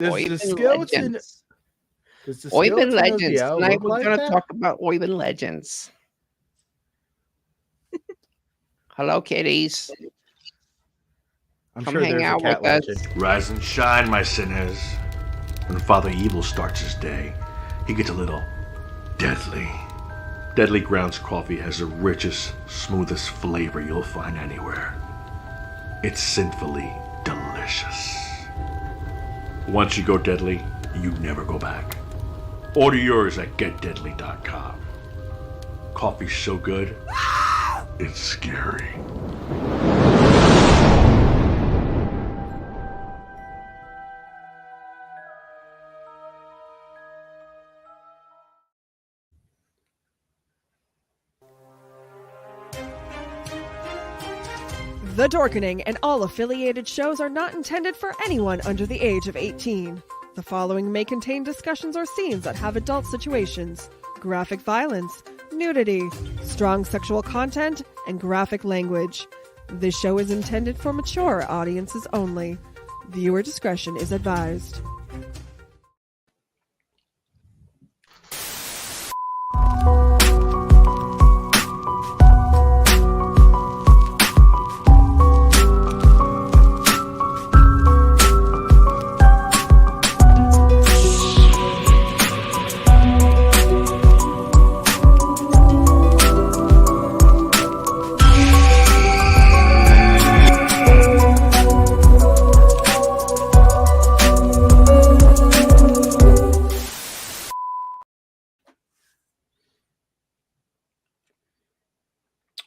Does the Oiben skeleton Legends. does the Oiben skeleton of the Legends. owl Tonight look we're like going to that? talk about Oiben Legends. Hello, kitties. I'm Come sure hang there's a out with cat us. legend. Rise and shine, my sinners. When Father Evil starts his day, he gets a little deadly. Deadly Grounds coffee has the richest, smoothest flavor you'll find anywhere. It's sinfully delicious. Once you go deadly, you never go back. Order yours at getdeadly.com. Coffee's so good, it's scary. The Dorkening and all affiliated shows are not intended for anyone under the age of 18. The following may contain discussions or scenes that have adult situations, graphic violence, nudity, strong sexual content, and graphic language. This show is intended for mature audiences only. Viewer discretion is advised.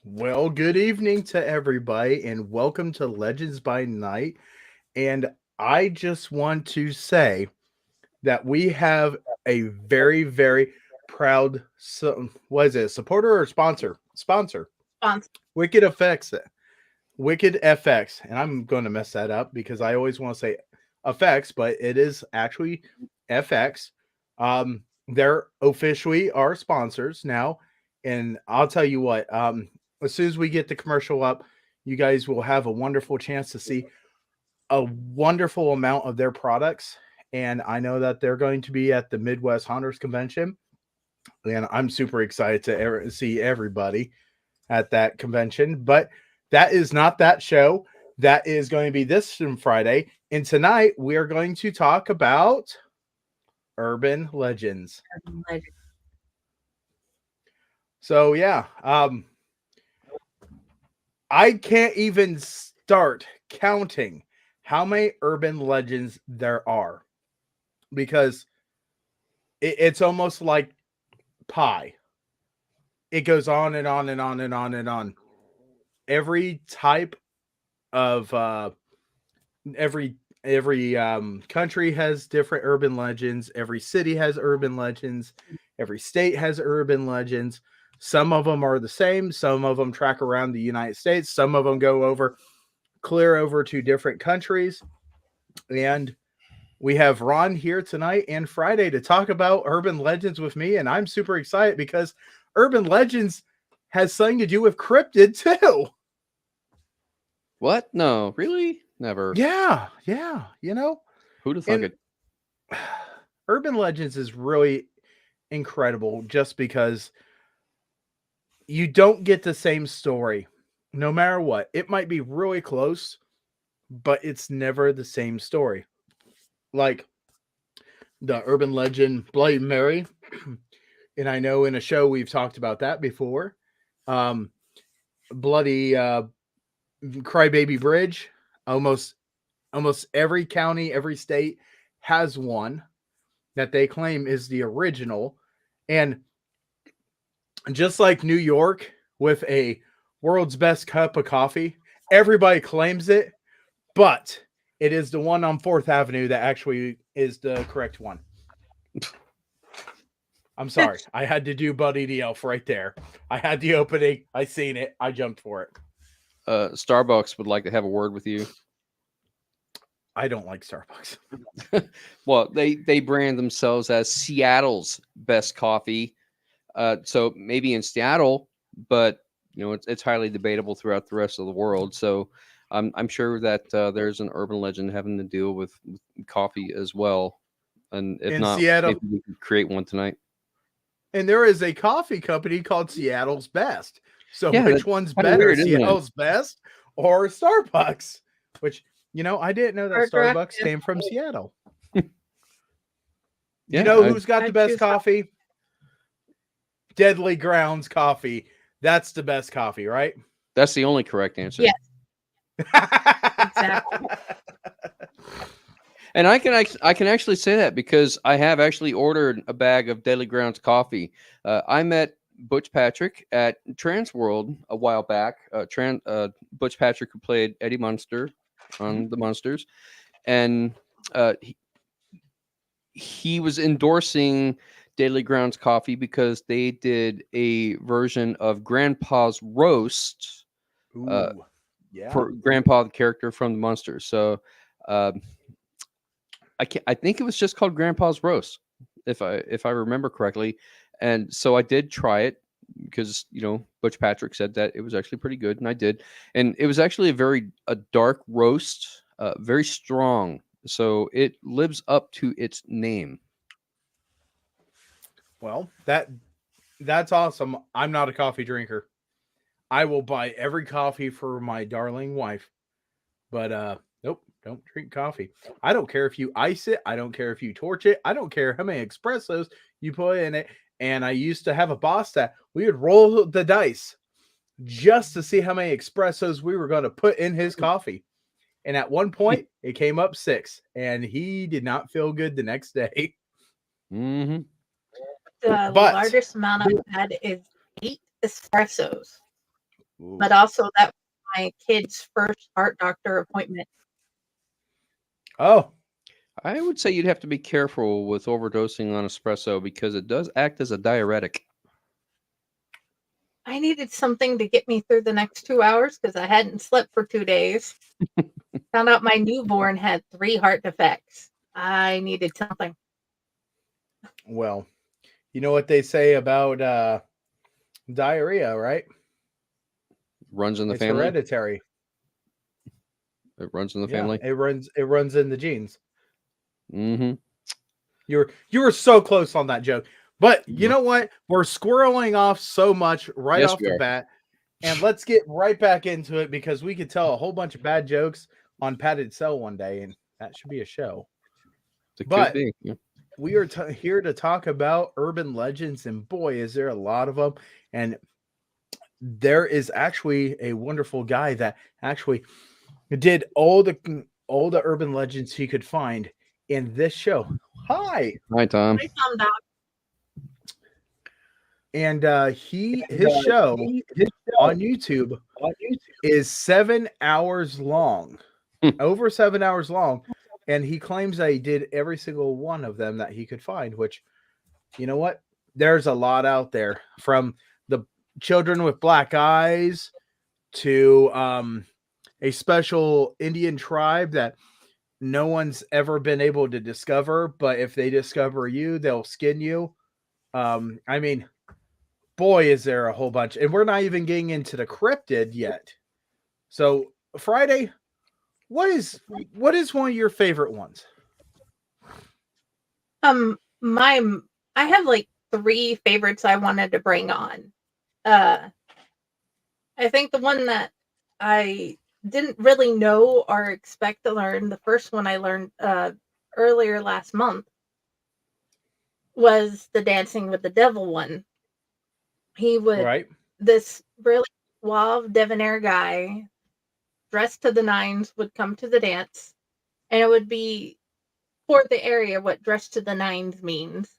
Well, good evening to everybody, and welcome to Legends by Night. And I just want to say that we have a very, very proud, what is it, supporter or sponsor? Sponsor. Sponsor. Wicked Effects. Wicked FX. And I'm going to mess that up because I always want to say effects, but it is actually FX. They're officially our sponsors now. And I'll tell you what, as soon as we get the commercial up, you guys will have a wonderful chance to see a wonderful amount of their products. And I know that they're going to be at the Midwest Hunters Convention. And I'm super excited to see everybody at that convention. But that is not that show. That is going to be this Friday. And tonight we are going to talk about urban legends. So yeah, I can't even start counting how many urban legends there are because it's almost like pie. It goes on and on and on and on and on. Every type of every country has different urban legends. Every city has urban legends. Every state has urban legends. Some of them are the same. Some of them track around the United States. Some of them go clear over to different countries. And we have Ron here tonight and Friday to talk about urban legends with me. And I'm super excited because urban legends has something to do with cryptid too. What? No, really? Never. Yeah. You know, Who the fuck it? Urban legends is really incredible just because you don't get the same story no matter what. It might be really close, but it's never the same story. Like the urban legend Bloody Mary. And I know in a show we've talked about that before. Bloody Crybaby Bridge. Almost every county, every state has one that they claim is the original. And just like New York with a world's best cup of coffee, everybody claims it, but it is the one on 4th Avenue that actually is the correct one. I'm sorry. I had to do Buddy the Elf right there. I had the opening. I seen it. I jumped for it. Starbucks would like to have a word with you. I don't like Starbucks. Well, they brand themselves as Seattle's best coffee. So maybe in Seattle, but it's highly debatable throughout the rest of the world. So I'm sure that there's an urban legend having to deal with coffee as well. And if In not, Seattle. maybe we could create one tonight. And there is a coffee company called Seattle's Best. So Yeah, which that's one's kinda better, weird, isn't it? Seattle's Best or Starbucks? Which, I didn't know that Or direct Starbucks came from Seattle. Yeah, you know who's got I'd the best choose coffee? Deadly Grounds Coffee. That's the best coffee, right? That's the only correct answer. Yeah. Exactly. And I can actually say that because I have actually ordered a bag of Deadly Grounds coffee. I met Butch Patrick at Trans World a while back. Butch Patrick, who played Eddie Munster on the Munsters, and he was endorsing Deadly Grounds coffee because they did a version of Grandpa's Roast. Ooh, yeah. For Grandpa, the character from the Munsters. So I think it was just called Grandpa's Roast, if I remember correctly. And so I did try it because Butch Patrick said that it was actually pretty good, and I did. And it was actually a dark roast, very strong. So it lives up to its name. Well, that's awesome. I'm not a coffee drinker. I will buy every coffee for my darling wife. But nope, don't drink coffee. I don't care if you ice it. I don't care if you torch it. I don't care how many espressos you put in it. And I used to have a boss that we would roll the dice just to see how many espressos we were going to put in his coffee. And at one point, it came up 6, and he did not feel good the next day. Mm-hmm. The But- largest amount I've had is 8 espressos. Ooh. But also that was my kid's first heart doctor appointment. Oh, I would say you'd have to be careful with overdosing on espresso because it does act as a diuretic. I needed something to get me through the next 2 hours because I hadn't slept for 2 days. Found out my newborn had 3 heart defects. I needed something. well, you know what they say about diarrhea, right? Runs in the It's family. hereditary. It runs in the Yeah, family. it runs in the genes. Mm-hmm. You were so close on that joke. But you know what? We're squirreling off so much right Yes, off we the are. bat. And let's get right back into it because we could tell a whole bunch of bad jokes on Padded Cell one day, and that should be a show. It But- could be. Yeah. We are here to talk about urban legends, and boy, is there a lot of them. And there is actually a wonderful guy that actually did all the urban legends he could find in this show. Hi. Hi, Tom. I found out And his show on YouTube is 7 hours long, over 7 hours long. And he claims that he did every single one of them that he could find, which, you know what? There's a lot out there, from the children with black eyes to a special Indian tribe that no one's ever been able to discover. But if they discover you, they'll skin you. I mean, boy, is there a whole bunch. And we're not even getting into the cryptid yet. So Friday, what is one of your favorite ones? I have like 3 favorites I wanted to bring on. I think the one that I didn't really know or expect to learn, the first one I learned earlier last month, was the Dancing with the Devil one. He would, Right. this really suave debonair guy, dressed to the nines, would come to the dance, and it would be for the area what dressed to the nines means,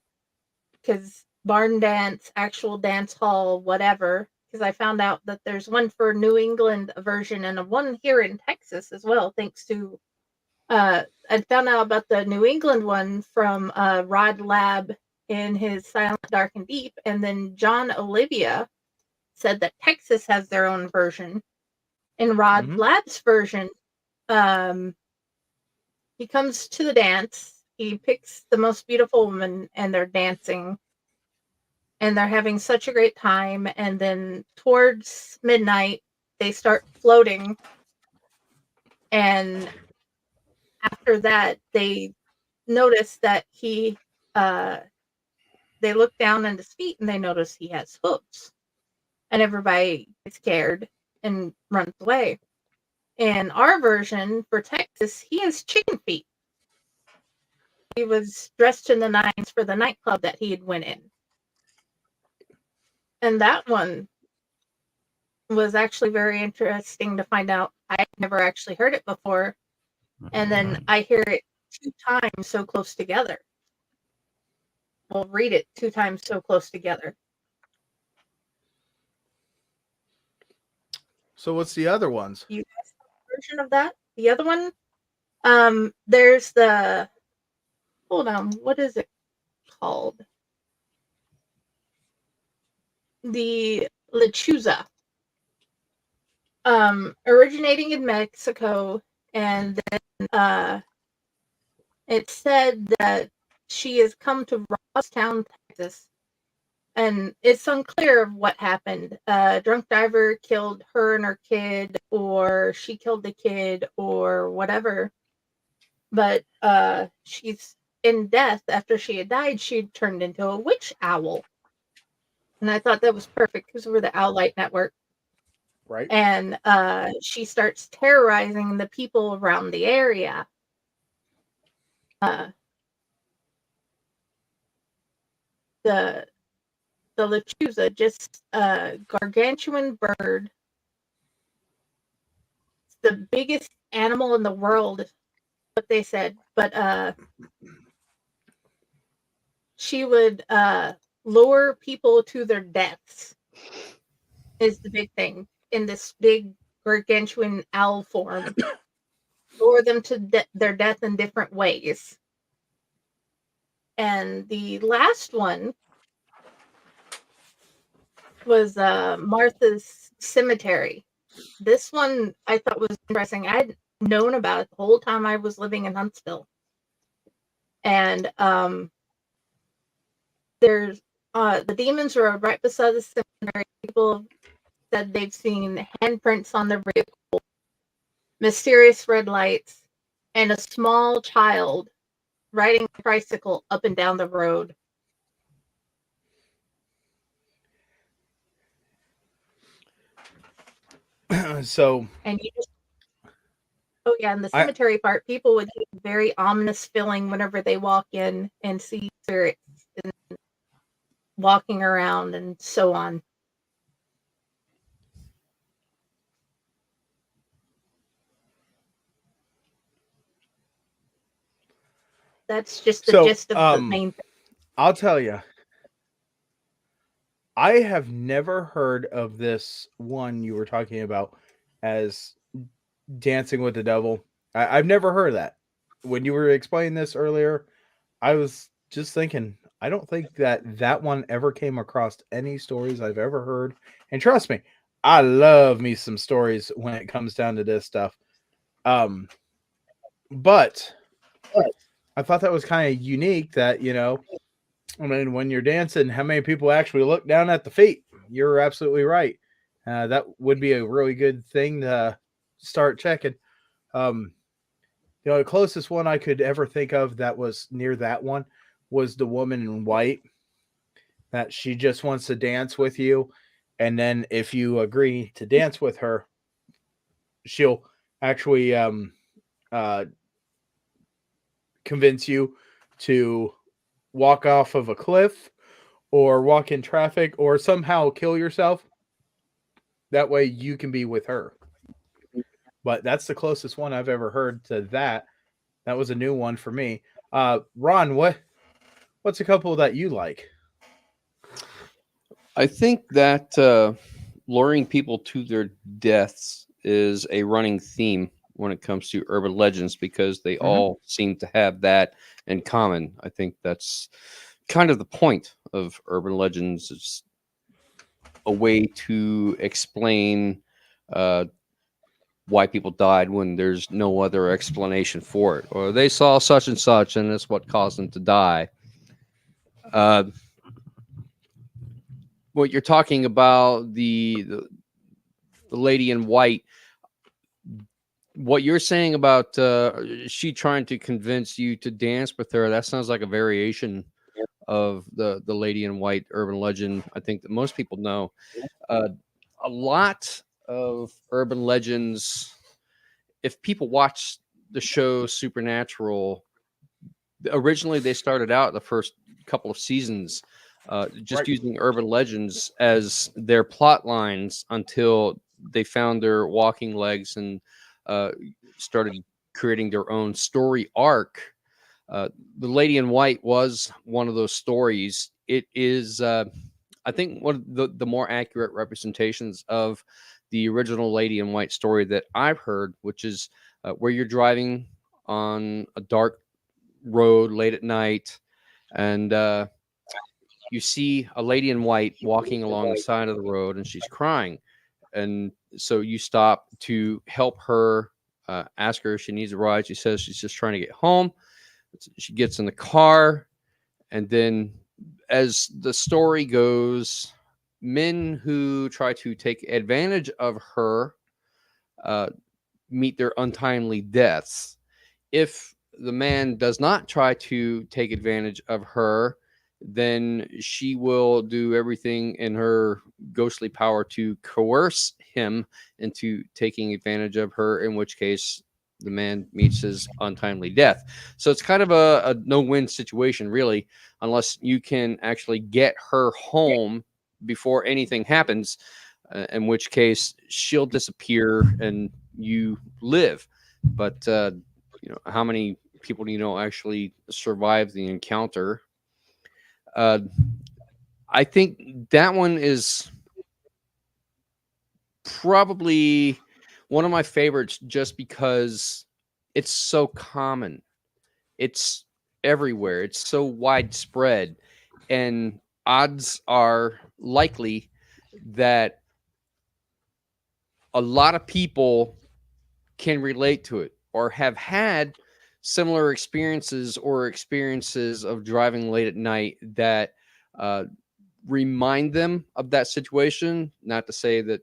because barn dance, actual dance hall, whatever. Because I found out that there's one for New England version and a one here in Texas as well, thanks to I found out about the New England one from Rod Lab in his Silent, Dark, and Deep, and then John Olivia said that Texas has their own version. In Rod Lab's version, he comes to the dance, he picks the most beautiful woman, and they're dancing, and they're having such a great time, and then towards midnight, they start floating, And after that, they noticed that they look down at his feet and they notice he has hooves. And everybody gets scared and runs away. In our version for Texas, he has chicken feet. He was dressed in the nines for the nightclub that he had went in. And that one was actually very interesting to find out. I never actually heard it before. And then I hear it 2 times so close together. We'll read it 2 times so close together. So what's the other ones? You guys have a version of that? The other one? There's the... Hold on. What is it called? The lechuza. Originating in Mexico, and then it said that she has come to Rosstown, Texas, and it's unclear of what happened. A drunk driver killed her and her kid, or she killed the kid, or whatever. But she's in death. After she had died, she turned into a witch owl. And I thought that was perfect because we're the Owlite Network. Right. And she starts terrorizing the people around the area. The lechuza, just a gargantuan bird. It's the biggest animal in the world, what they said. But she would lure people to their deaths, is the big thing. In this big gargantuan owl form, lure them to their death in different ways. And the last one was Martha's Cemetery. This one I thought was interesting. I'd known about it the whole time I was living in Huntsville. And there's the demons were right beside the cemetery. People said they've seen handprints on their vehicle, mysterious red lights, and a small child riding a tricycle up and down the road. So, and you just and the cemetery part, people would get a very ominous feeling whenever they walk in and see spirits and walking around and so on. That's just the gist of the main thing. I'll tell you, I have never heard of this one you were talking about as Dancing with the Devil. I've never heard of that. When you were explaining this earlier, I was just thinking, I don't think that one ever came across any stories I've ever heard. And trust me, I love me some stories when it comes down to this stuff. But I thought that was kind of unique that, I mean, when you're dancing, how many people actually look down at the feet? You're absolutely right. That would be a really good thing to start checking. The closest one I could ever think of that was near that one was the woman in white, that she just wants to dance with you. And then if you agree to dance with her, she'll actually convince you to walk off of a cliff or walk in traffic or somehow kill yourself. That way you can be with her. But that's the closest one I've ever heard to that. That was a new one for me. Ron, what's a couple that you like? I think that luring people to their deaths is a running theme when it comes to urban legends because they all seem to have that in common. I think that's kind of the point of urban legends. It's a way to explain why people died when there's no other explanation for it, or they saw such and such and it's what caused them to die. What you're talking about, the lady in white, what you're saying about she trying to convince you to dance with her, that sounds like a variation of the lady in white urban legend. I think that most people know. A lot of urban legends, if people watch the show Supernatural, originally they started out the first couple of seasons just Right. using urban legends as their plot lines until they found their walking legs and started creating their own story arc. The Lady in White was one of those stories. It is, I think, one of the more accurate representations of the original Lady in White story that I've heard, which is where you're driving on a dark road late at night, and you see a lady in white walking along the side of the road, and she's crying. And so you stop to help her, ask her if she needs a ride. She says she's just trying to get home. She gets in the car, and then as the story goes, men who try to take advantage of her meet their untimely deaths. If the man does not try to take advantage of her, then she will do everything in her ghostly power to coerce him into taking advantage of her, in which case the man meets his untimely death. So it's kind of a no-win situation, really, unless you can actually get her home before anything happens, in which case she'll disappear and you live. But how many people do you know actually survive the encounter? I think that one is probably one of my favorites just because it's so common. It's everywhere. It's so widespread. And odds are likely that a lot of people can relate to it or have had similar experiences or experiences of driving late at night that remind them of that situation. Not to say that,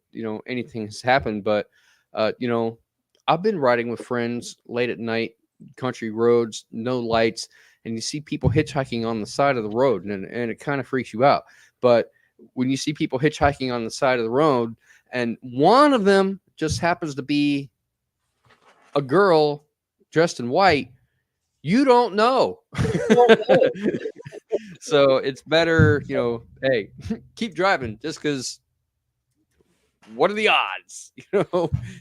anything has happened, but, I've been riding with friends late at night, country roads, no lights, and you see people hitchhiking on the side of the road, and it kind of freaks you out. But when you see people hitchhiking on the side of the road, and one of them just happens to be a girl dressed in white, you don't know. So it's better, hey, keep driving just because what are the odds?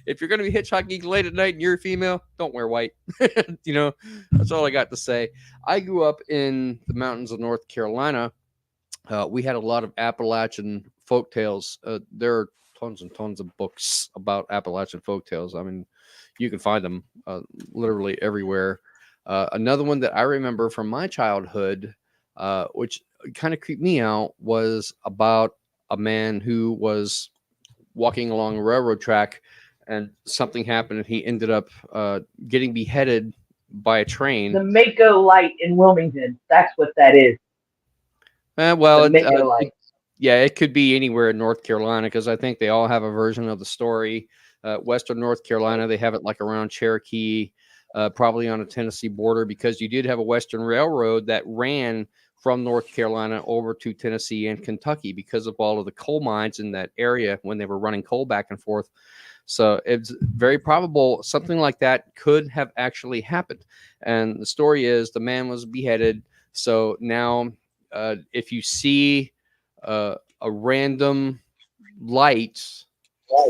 If you're going to be hitchhiking late at night and you're a female, don't wear white. That's all I got to say. I grew up in the mountains of North Carolina. We had a lot of Appalachian folk tales. There are tons and tons of books about Appalachian folk tales. I mean, you can find them literally everywhere. Another one that I remember from my childhood, which kind of creeped me out, was about a man who was walking along a railroad track and something happened and he ended up getting beheaded by a train. The Mako light in Wilmington. That's what that is. It could be anywhere in North Carolina because I think they all have a version of the story. Western North Carolina, they have it like around Cherokee, probably on the Tennessee border, because you did have a Western Railroad that ran from North Carolina over to Tennessee and Kentucky because of all of the coal mines in that area when they were running coal back and forth. So it's very probable something like that could have actually happened. And the story is the man was beheaded. So now if you see a random light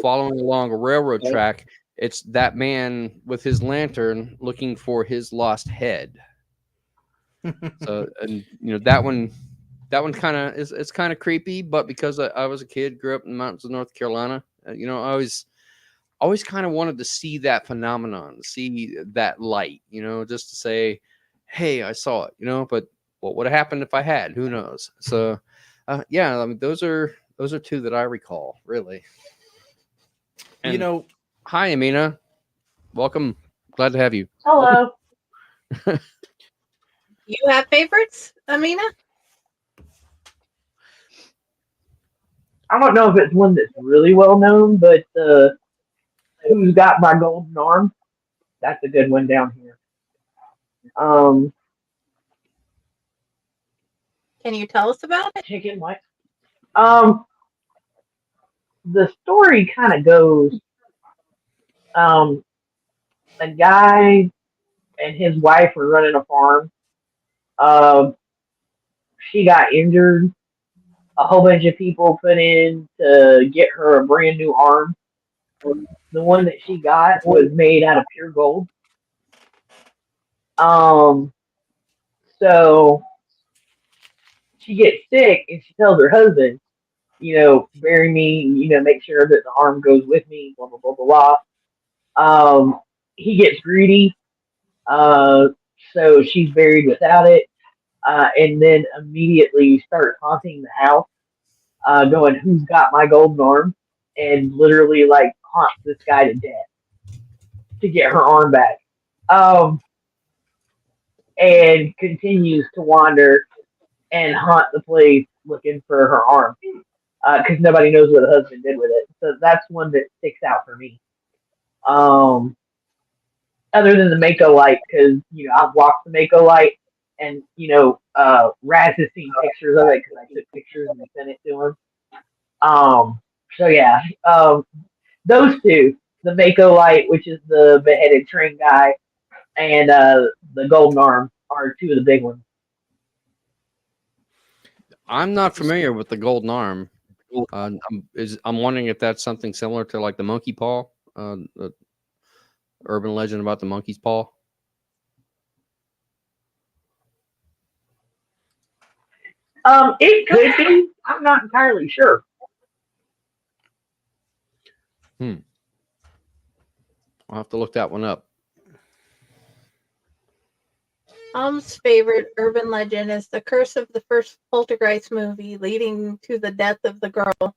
following along a railroad track, it's that man with his lantern looking for his lost head. So, and that one kind of it's kind of creepy, but because I was a kid, grew up in the mountains of North Carolina, I always kind of wanted to see that phenomenon, see that light, just to say, hey, I saw it, but what would have happened if I had? Who knows? So, I mean, those are two that I recall, really. And, hi, Amina. Welcome. Glad to have you. Hello. You have favorites, Amina? I don't know if it's one that's really well known, but Who's Got My Golden Arm? That's a good one down here. Can you tell us about it? Chicken what? The story kind of goes, a guy and his wife were running a farm. She got injured. A whole bunch of people put in to get her a brand new arm. The one that she got was made out of pure gold. So she gets sick and she tells her husband, bury me, make sure that the arm goes with me, blah, blah, blah, blah, blah. He gets greedy. So she's buried without it. And then immediately starts haunting the house, going, who's got my golden arm? And literally like haunts this guy to death to get her arm back. And continues to wander and haunt the place looking for her arm. Because nobody knows what the husband did with it. So that's one that sticks out for me. Other than the Mako Light, because, I've walked the Mako Light, and, Raz has seen pictures of it, because I took pictures and sent it to him. So yeah, those two, the Mako Light, which is the beheaded train guy, and the Golden Arm are two of the big ones. I'm not familiar with the Golden Arm. I'm wondering if that's something similar to like the monkey paw, the urban legend about the monkey's paw. It could be. I'm not entirely sure. I'll have to look that one up. Mom's favorite urban legend is the curse of the first Poltergeist movie, leading to the death of the girl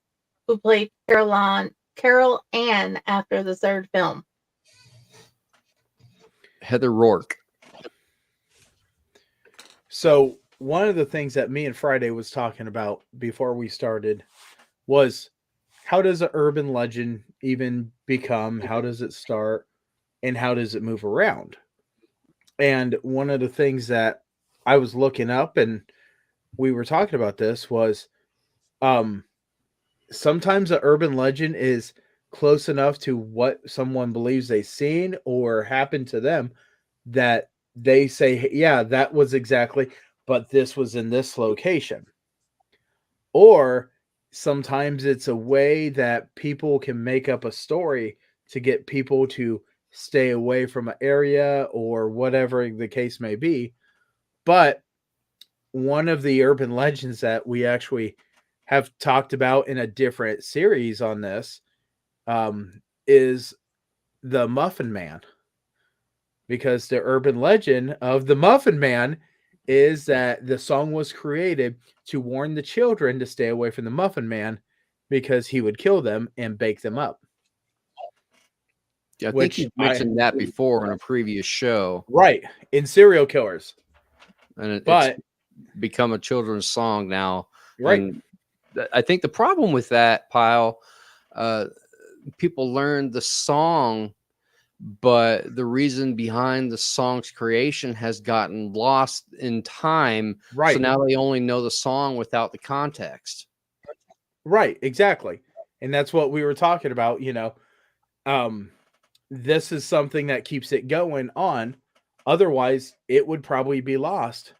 who played Carol Ann after the third film. Heather Rourke. So one of the things that me and Friday was talking about before we started was, how does an urban legend even become? How does it start? And how does it move around? And one of the things that I was looking up and we were talking about this was, sometimes an urban legend is close enough to what someone believes they've seen or happened to them that they say, yeah, that was exactly, but this was in this location. Or sometimes it's a way that people can make up a story to get people to stay away from an area or whatever the case may be. But one of the urban legends that we actually have talked about in a different series on this is the Muffin Man. Because the urban legend of the Muffin Man is that the song was created to warn the children to stay away from the Muffin Man because he would kill them and bake them up. Yeah, I think you mentioned that before in a previous show. Right, in Serial Killers. And it's become a children's song now. Right. And I think the problem with that, Pyle, people learn the song, but the reason behind the song's creation has gotten lost in time. Right. So now they only know the song without the context. Right, exactly. And that's what we were talking about, this is something that keeps it going on. Otherwise, it would probably be lost.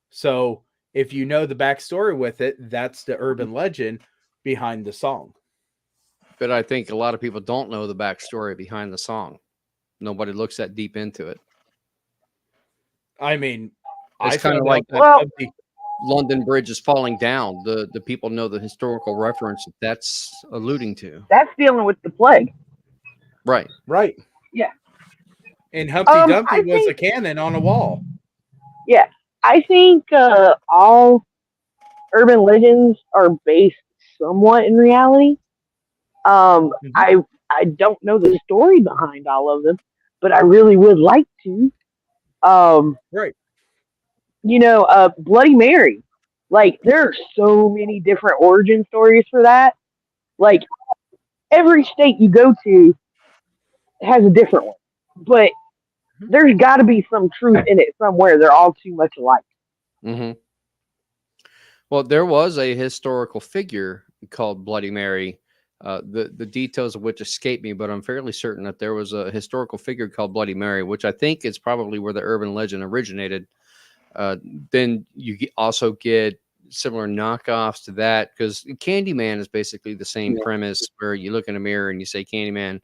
So if you know the backstory with it, that's the urban legend behind the song. But I think a lot of people don't know the backstory behind the song. Nobody looks that deep into it. I mean, it's kind of like London Bridge is falling down. The people know the historical reference that's alluding to. That's dealing with the plague. Right. Right. Yeah. And Humpty Dumpty was a cannon on a wall. Yeah. I think all urban legends are based somewhat in reality. I don't know the story behind all of them, but I really would like to. Right. Bloody Mary. Like, there are so many different origin stories for that. Like, every state you go to has a different one. But there's got to be some truth in it somewhere. They're all too much alike. Mm-hmm. Well, there was a historical figure called Bloody Mary. The details of which escape me, but I'm fairly certain that there was a historical figure called Bloody Mary, which I think is probably where the urban legend originated. Then you also get similar knockoffs to that, because Candyman is basically the same premise, where you look in a mirror and you say Candyman,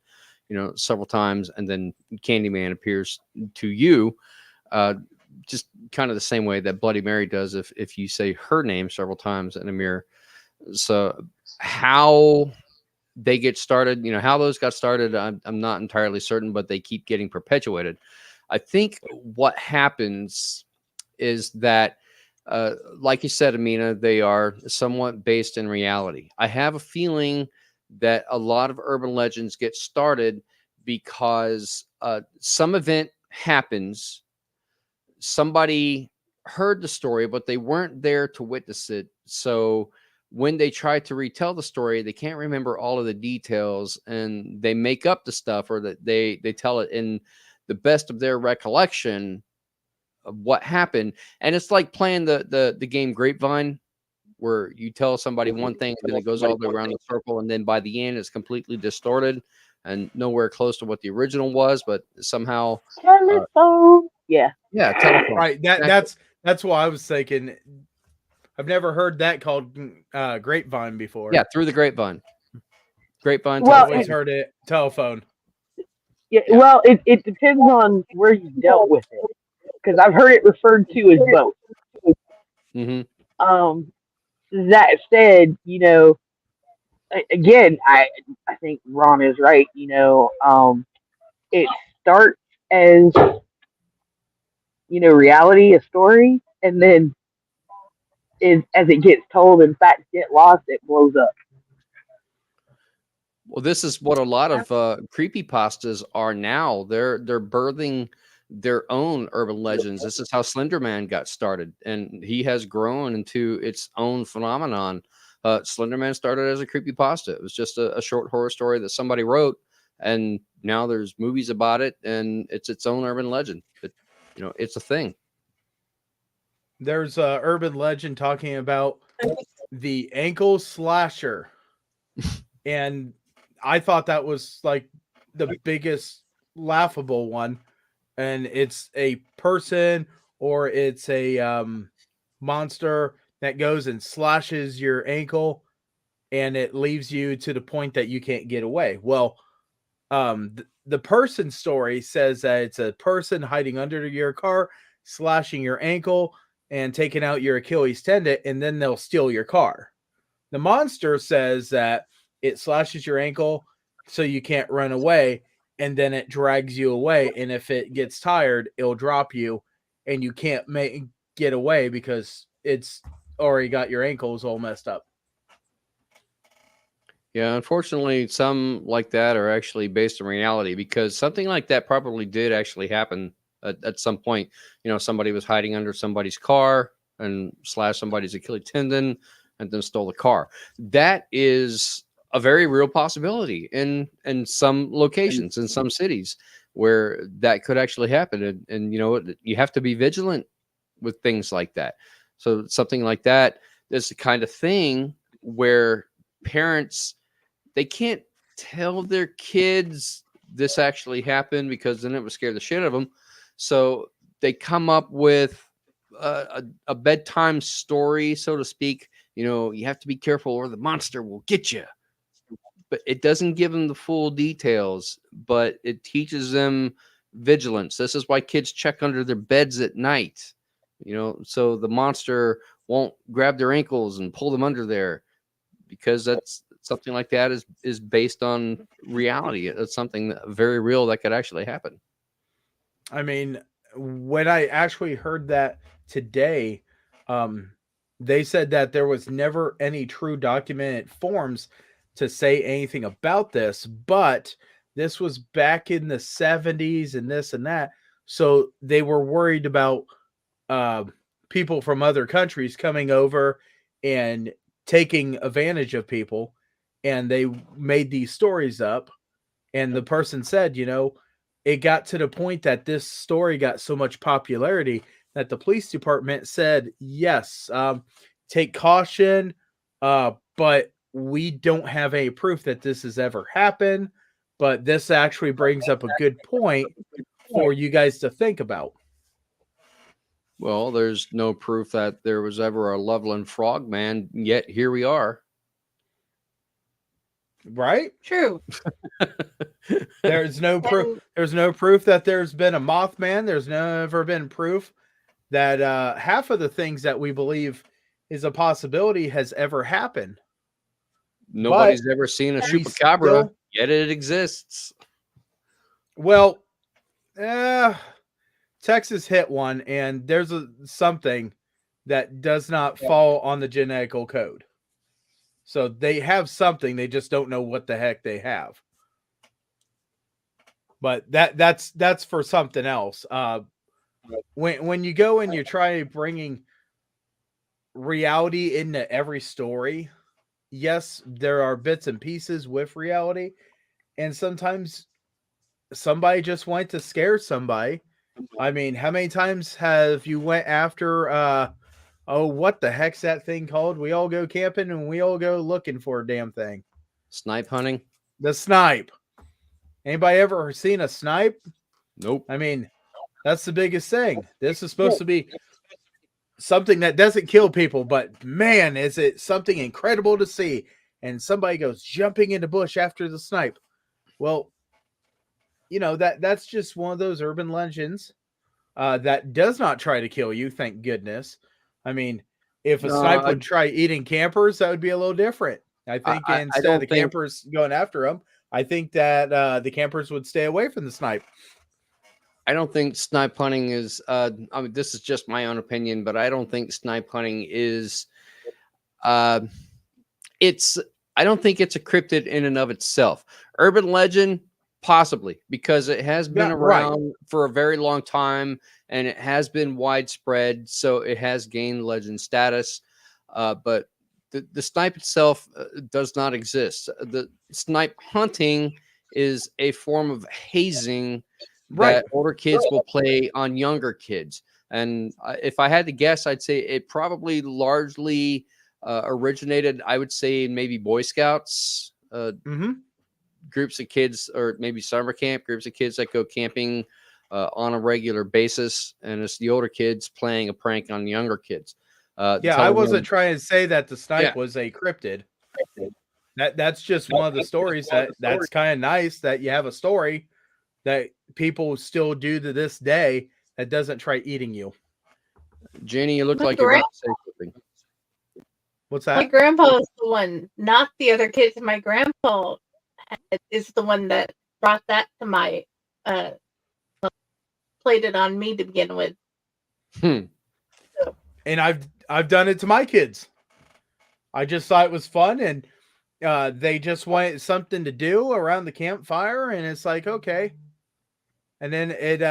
several times, and then Candyman appears to you. Just kind of the same way that Bloody Mary does if you say her name several times in a mirror. So how they get started, how those got started, I'm not entirely certain, but they keep getting perpetuated. I think what happens is that, like you said, Amina, they are somewhat based in reality. I have a feeling that a lot of urban legends get started because some event happens. Somebody heard the story, but they weren't there to witness it. So when they try to retell the story, they can't remember all of the details, and they make up the stuff, or that they tell it in the best of their recollection of what happened. And it's like playing the game Grapevine, where you tell somebody one thing and then it goes all the way around the circle, and then by the end it's completely distorted and nowhere close to what the original was, but somehow Telephone. telephone. Right. That's why I was thinking. I've never heard that called grapevine before. Yeah, through the grapevine. Grapevine. Well, I've always heard it telephone. Yeah, well, it depends on where you dealt with it, because I've heard it referred to as both. Mm-hmm. That said, again, I think Ron is right. It starts as reality, a story, and then as it gets told and facts get lost, it blows up. Well, this is what a lot of creepypastas are now. They're birthing their own urban legends. This is how Slender Man got started, and he has grown into its own phenomenon. Slender Man started as a creepypasta. It was just a short horror story that somebody wrote, and now there's movies about it, and it's its own urban legend. It's a thing. There's a urban legend talking about the ankle slasher, and I thought that was like the biggest laughable one. And it's a person, or it's a monster that goes and slashes your ankle, and it leaves you to the point that you can't get away. Well, the person story says that it's a person hiding under your car, slashing your ankle, and taking out your Achilles tendon, and then they'll steal your car. The monster says that it slashes your ankle so you can't run away, and then it drags you away, and if it gets tired, it'll drop you, and you can't get away because it's already got your ankles all messed up. Yeah, unfortunately, some like that are actually based in reality, because something like that probably did actually happen at some point. Somebody was hiding under somebody's car and slashed somebody's Achilles tendon and then stole the car. That is a very real possibility in some locations, in some cities, where that could actually happen. And you have to be vigilant with things like that. So something like that is the kind of thing where parents, they can't tell their kids this actually happened, because then it would scare the shit out of them. So they come up with a bedtime story, so to speak. You have to be careful or the monster will get you. But it doesn't give them the full details, but it teaches them vigilance. This is why kids check under their beds at night, so the monster won't grab their ankles and pull them under there, because that's something like that is based on reality. It's something very real that could actually happen. I mean, when I actually heard that today, they said that there was never any true documented forms to say anything about this, but this was back in the 70s and this and that. So they were worried about people from other countries coming over and taking advantage of people. And they made these stories up. And the person said, it got to the point that this story got so much popularity that the police department said, yes, take caution, but we don't have any proof that this has ever happened. But this actually brings up a good point for you guys to think about. Well, there's no proof that there was ever a Loveland Frogman, yet here we are. Right? True. There's no proof. There's no proof that there's been a Mothman. There's never been proof that half of the things that we believe is a possibility has ever happened. Nobody's ever seen a chupacabra, yet it exists. Well, Texas hit one, and there's something that does not fall on the genetical code. So they have something, they just don't know what the heck they have. But that's for something else. When you go and you try bringing reality into every story, yes, there are bits and pieces with reality, and sometimes somebody just went to scare somebody. I mean, how many times have you went after what the heck's that thing called? We all go camping and we all go looking for a damn thing. Snipe hunting? The snipe. Anybody ever seen a snipe? Nope. I mean, that's the biggest thing. This is supposed to be something that doesn't kill people, but man, is it something incredible to see. And somebody goes jumping in the bush after the snipe. Well, you know, that's just one of those urban legends that does not try to kill you, thank goodness. I mean, if a snipe would try eating campers, that would be a little different. I think instead of the campers going after them, I think that the campers would stay away from the snipe. I don't think snipe hunting is, I mean, this is just my own opinion, but I don't think snipe hunting is, I don't think it's a cryptid in and of itself. Urban legend, possibly, because it has been around for a very long time and it has been widespread. So it has gained legend status. But the snipe itself does not exist. The snipe hunting is a form of hazing that older kids will play on younger kids. And if I had to guess, I'd say it probably largely originated, I would say, maybe Boy Scouts, groups of kids, or maybe summer camp, groups of kids that go camping on a regular basis. And it's the older kids playing a prank on younger kids. I wasn't trying to say that the snipe was a cryptid. That's just one of the stories that's kind of nice that you have a story that people still do to this day that doesn't try eating you. Jenny, you look like you're about to say something. What's that? My grandpa is the one, not the other kids. My grandpa is the one that brought that to my, played it on me to begin with. So. And I've done it to my kids. I just thought it was fun, and they just wanted something to do around the campfire, and it's like, okay. And then it,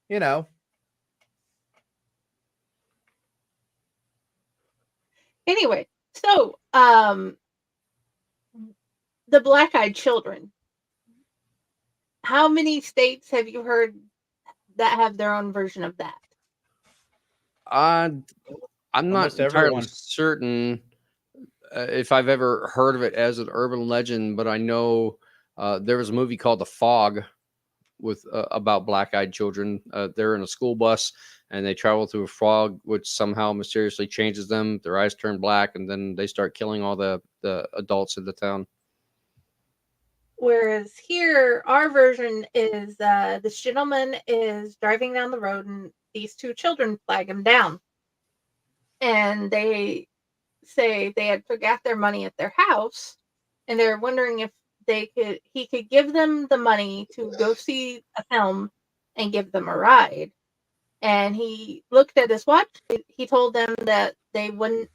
you know. Anyway, so the black-eyed children. How many states have you heard that have their own version of that? I'm not entirely certain if I've ever heard of it as an urban legend, but I know there was a movie called The Fog with about black-eyed children. They're in a school bus and they travel through a fog, which somehow mysteriously changes them. Their eyes turn black, and then they start killing all the adults in the town. Whereas here, our version is this gentleman is driving down the road and these two children flag him down. And they say they had forgot their money at their house, and they're wondering if he could give them the money to go see a film and give them a ride. And he looked at his watch. He told them that they wouldn't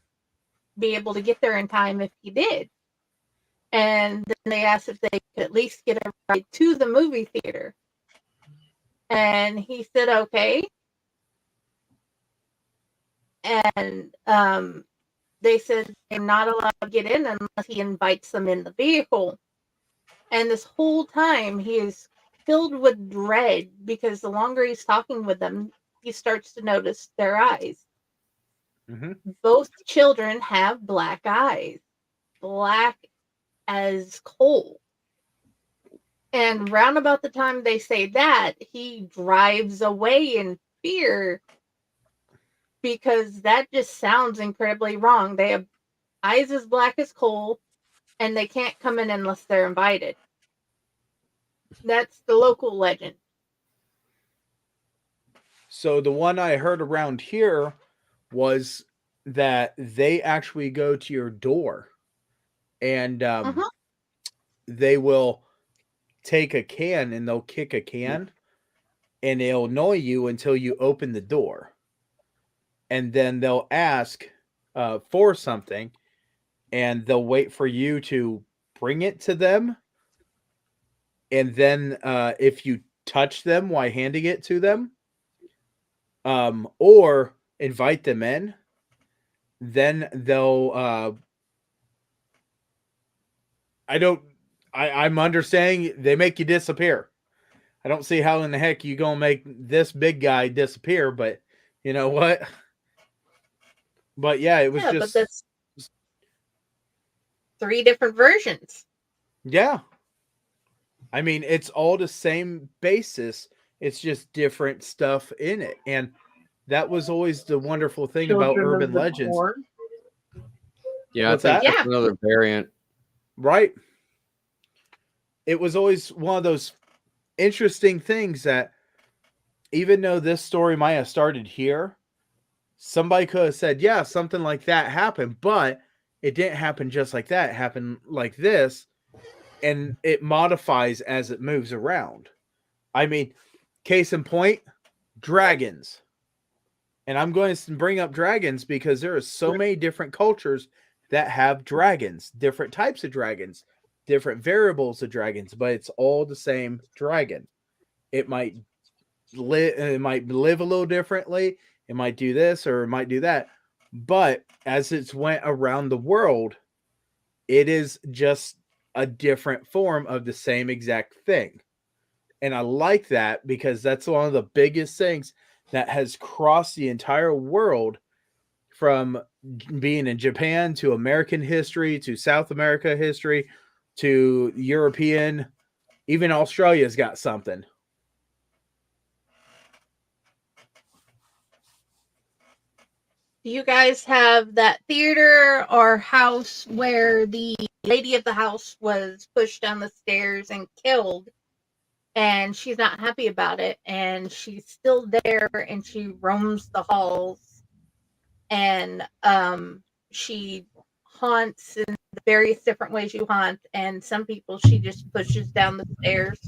be able to get there in time if he did. And then they asked if they could at least get a ride to the movie theater. And he said, okay. And they said they're not allowed to get in unless he invites them in the vehicle. And this whole time he is filled with dread because the longer he's talking with them, he starts to notice their eyes. Mm-hmm. Both children have black eyes, black as coal. And round about the time they say that, he drives away in fear because that just sounds incredibly wrong. They have eyes as black as coal, and they can't come in unless they're invited. That's the local legend. So the one I heard around here was that they actually go to your door and they will take a can and they'll kick a can and it'll annoy you until you open the door. And then they'll ask for something and they'll wait for you to bring it to them. And then if you touch them while handing it to them, or invite them in, then they'll I'm understanding they make you disappear. I don't see how in the heck you gonna make this big guy disappear, but you know what? But yeah, it was But just that's 3 different versions. yeah. I mean, it's all the same basis. It's just different stuff in it. And that was always the wonderful thing about Children of urban the legends. Corn. Yeah, What's I think that? that's another variant. Right. It was always one of those interesting things that even though this story might have started here, somebody could have said, yeah, something like that happened, but it didn't happen just like that. It happened like this. And it modifies as it moves around. I mean, case in point, dragons. And I'm going to bring up dragons because there are so many different cultures that have dragons, different types of dragons, different variables of dragons, but it's all the same dragon. It might live a little differently, it might do this or it might do that. But as it's went around the world, it is just a different form of the same exact thing. And I like that because that's one of the biggest things that has crossed the entire world, from being in Japan to American history to South America history to European. Even Australia's got something. Do you guys have that theater or house where the lady of the house was pushed down the stairs and killed, and she's not happy about it, and she's still there, and she roams the halls, and she haunts in the various different ways you haunt, and some people she just pushes down the stairs?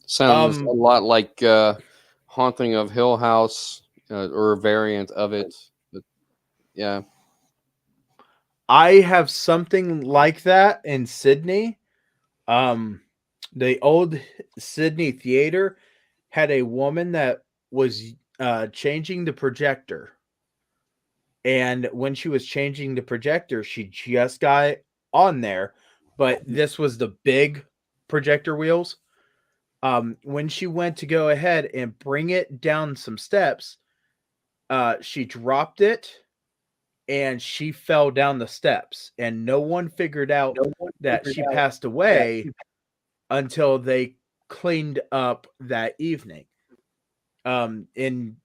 Sounds a lot like Haunting of Hill House, or a variant of it. But, yeah. I have something like that in Sydney. The old Sydney theater had a woman that was changing the projector. And when she was changing the projector, she just got on there, but this was the big projector wheels. When she went to go ahead and bring it down some steps, she dropped it and she fell down the steps, and no one figured out that she passed away until they cleaned up that evening. And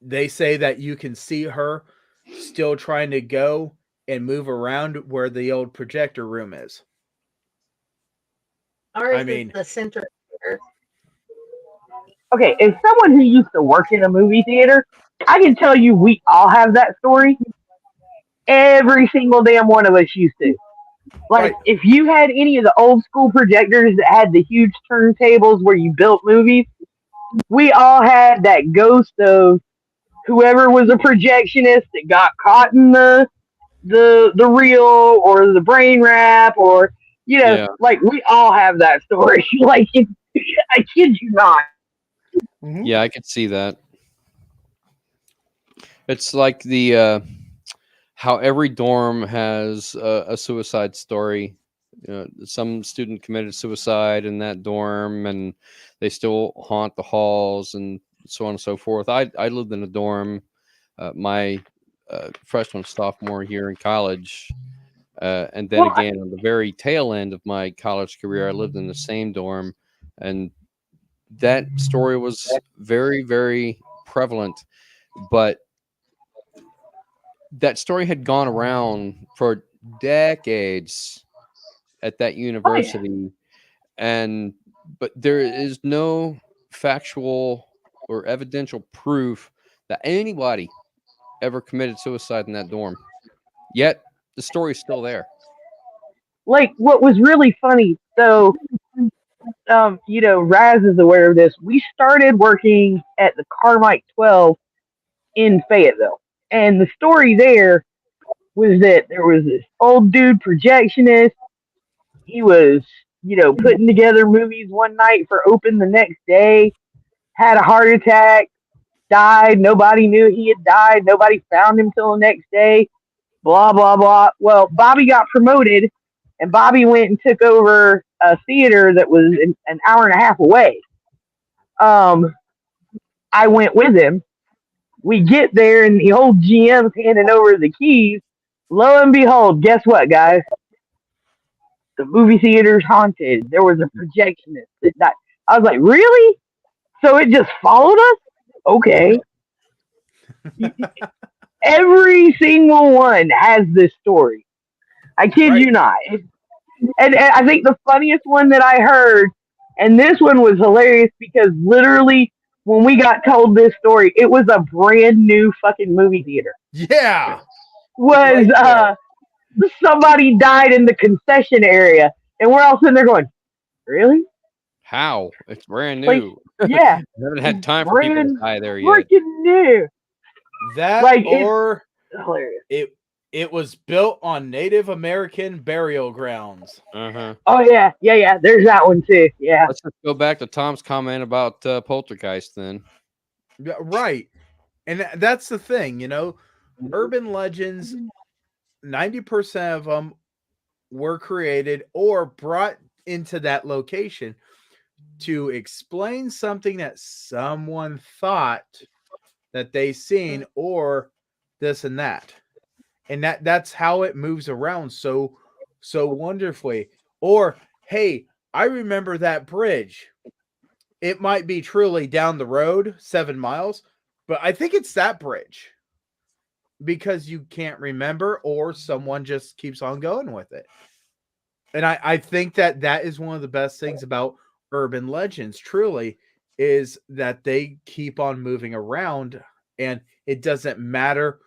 they say that you can see her still trying to go and move around where the old projector room is. Ours is the center theater. Okay, as someone who used to work in a movie theater, I can tell you we all have that story. Every single damn one of us used to. Like, Right. if you had any of the old school projectors that had the huge turntables where you built movies, we all had that ghost of whoever was a projectionist that got caught in the reel or the brain wrap, or Yeah. like, we all have that story. Like, I kid you not. Mm-hmm. Yeah, I could see that. It's like the how every dorm has a suicide story. some student committed suicide in that dorm, and they still haunt the halls and so on and so forth. I lived in a dorm my freshman, sophomore year in college. And then Well, again, on the very tail end of my college career, I lived in the same dorm, and that story was very, very prevalent. But that story had gone around for decades at that oh yeah. university, and but there is no factual or evidential proof that anybody ever committed suicide in that dorm. Yet the story's still there. Like what was really funny. So, Raz is aware of this. We started working at the Carmike 12 in Fayetteville, and the story there was that there was this old dude projectionist. He was, putting together movies one night for open the next day. Had a heart attack, died. Nobody knew he had died. Nobody found him till the next day. Blah blah blah. Well, Bobby got promoted, and Bobby went and took over a theater that was an hour and a half away. Um, I went with him. We get there, and the old GM's handing over the keys. Lo and behold, guess what, guys? The movie theater's haunted. There was a projectionist that died. I was like, really? So it just followed us? Okay. Every single one has this story. I kid Right. you not. And I think the funniest one that I heard, and this one was hilarious because literally when we got told this story, it was a brand new fucking movie theater. Yeah. Was Right there. somebody died in the concession area, and we're all sitting there going, really? How? It's brand Like, new. yeah, I haven't had time for people to brand die there yet. freaking new. That Like, it's or hilarious. it was built on Native American burial grounds. Uh-huh. Oh yeah. There's that one too. Yeah. Let's just go back to Tom's comment about poltergeist then. Yeah, right. And that's the thing, urban legends, 90% of them were created or brought into that location to explain something that someone thought that they seen or this and that. And that's how it moves around so wonderfully. Or, hey, I remember that bridge. It might be truly down the road 7 miles, but I think it's that bridge because you can't remember or someone just keeps on going with it. And I think that is one of the best things about urban legends, truly, is that they keep on moving around, and it doesn't matter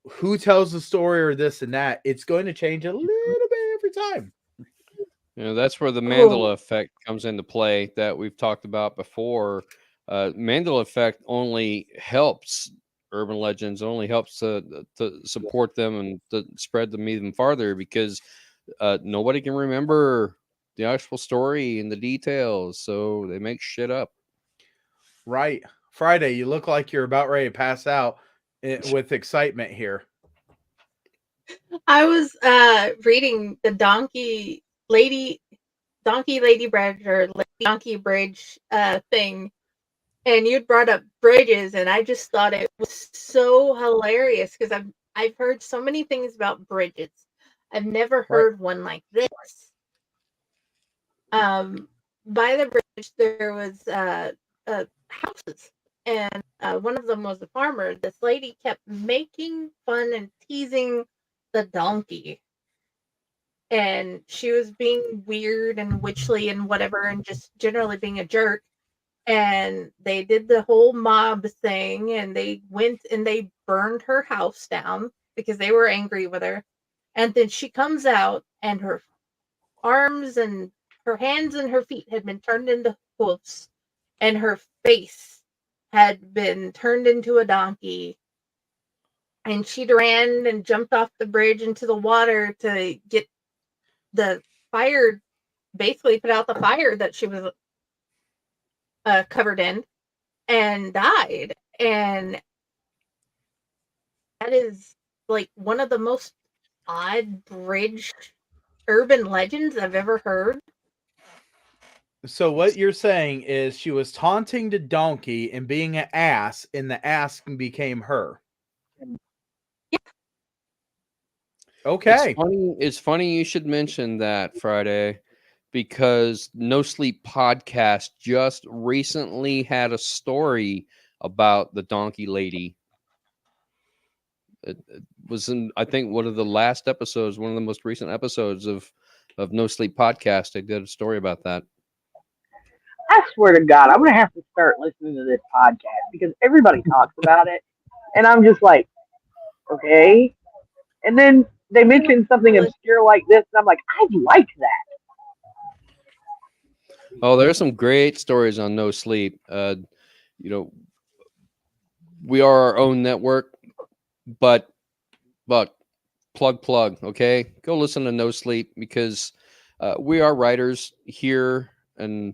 who tells the story or this and that. It's going to change a little bit every time. That's where the Mandela effect comes into play that we've talked about before. Mandela effect only helps urban legends, only helps to support them and to spread them even farther because nobody can remember the actual story and the details, so they make shit up. Right. Friday, you look like you're about ready to pass out with excitement here. I was reading the Donkey Lady Bridge or Lady Donkey Bridge thing, and you'd brought up bridges, and I just thought it was so hilarious because I've heard so many things about bridges. I've never heard one like this. By the bridge there was houses, and one of them was a farmer. This lady kept making fun and teasing the donkey, and she was being weird and witchly and whatever, and just generally being a jerk. And they did the whole mob thing, and they went and they burned her house down because they were angry with her. And then she comes out, and her arms and her hands and her feet had been turned into hoofs, and her face had been turned into a donkey. And she ran and jumped off the bridge into the water to get the fire, basically put out the fire that she was covered in, and died. And that is like one of the most odd bridge urban legends I've ever heard. So what you're saying is she was taunting the donkey and being an ass, and the ass became her. Okay. It's funny you should mention that, Friday, because No Sleep Podcast just recently had a story about the donkey lady. It was in, I think, one of the last episodes, one of the most recent episodes of No Sleep Podcast. They did a story about that. I swear to God, I'm gonna have to start listening to this podcast because everybody talks about it, and I'm just like, okay. And then they mention something obscure like this, and I'm like, I'd like that. Oh, there's some great stories on No Sleep. You know, we are our own network, but plug, okay? Go listen to No Sleep because we are writers here, and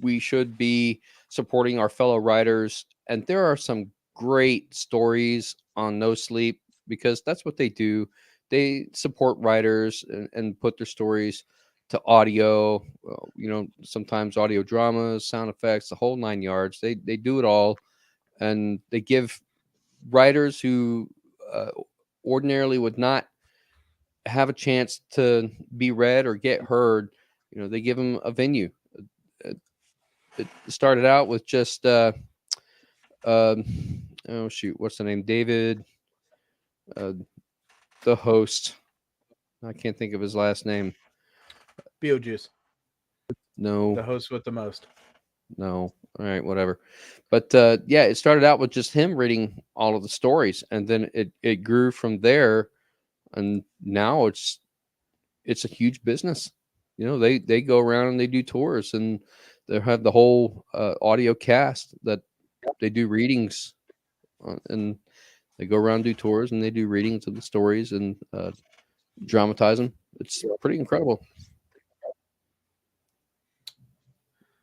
we should be supporting our fellow writers. And there are some great stories on No Sleep because that's what they do. They support writers and put their stories to audio, sometimes audio dramas, sound effects, the whole 9 yards. They do it all, and they give writers who ordinarily would not have a chance to be read or get heard. They give them a venue. It started out with just oh shoot, what's the name? David, the host. I can't think of his last name. Beetlejuice. No. The host with the most. No. All right, whatever. But yeah, it started out with just him reading all of the stories, and then it grew from there, and now it's a huge business. They go around and they do tours, and they have the whole audio cast that they do readings, and they go around, do tours, and they do readings of the stories and dramatize them. It's pretty incredible.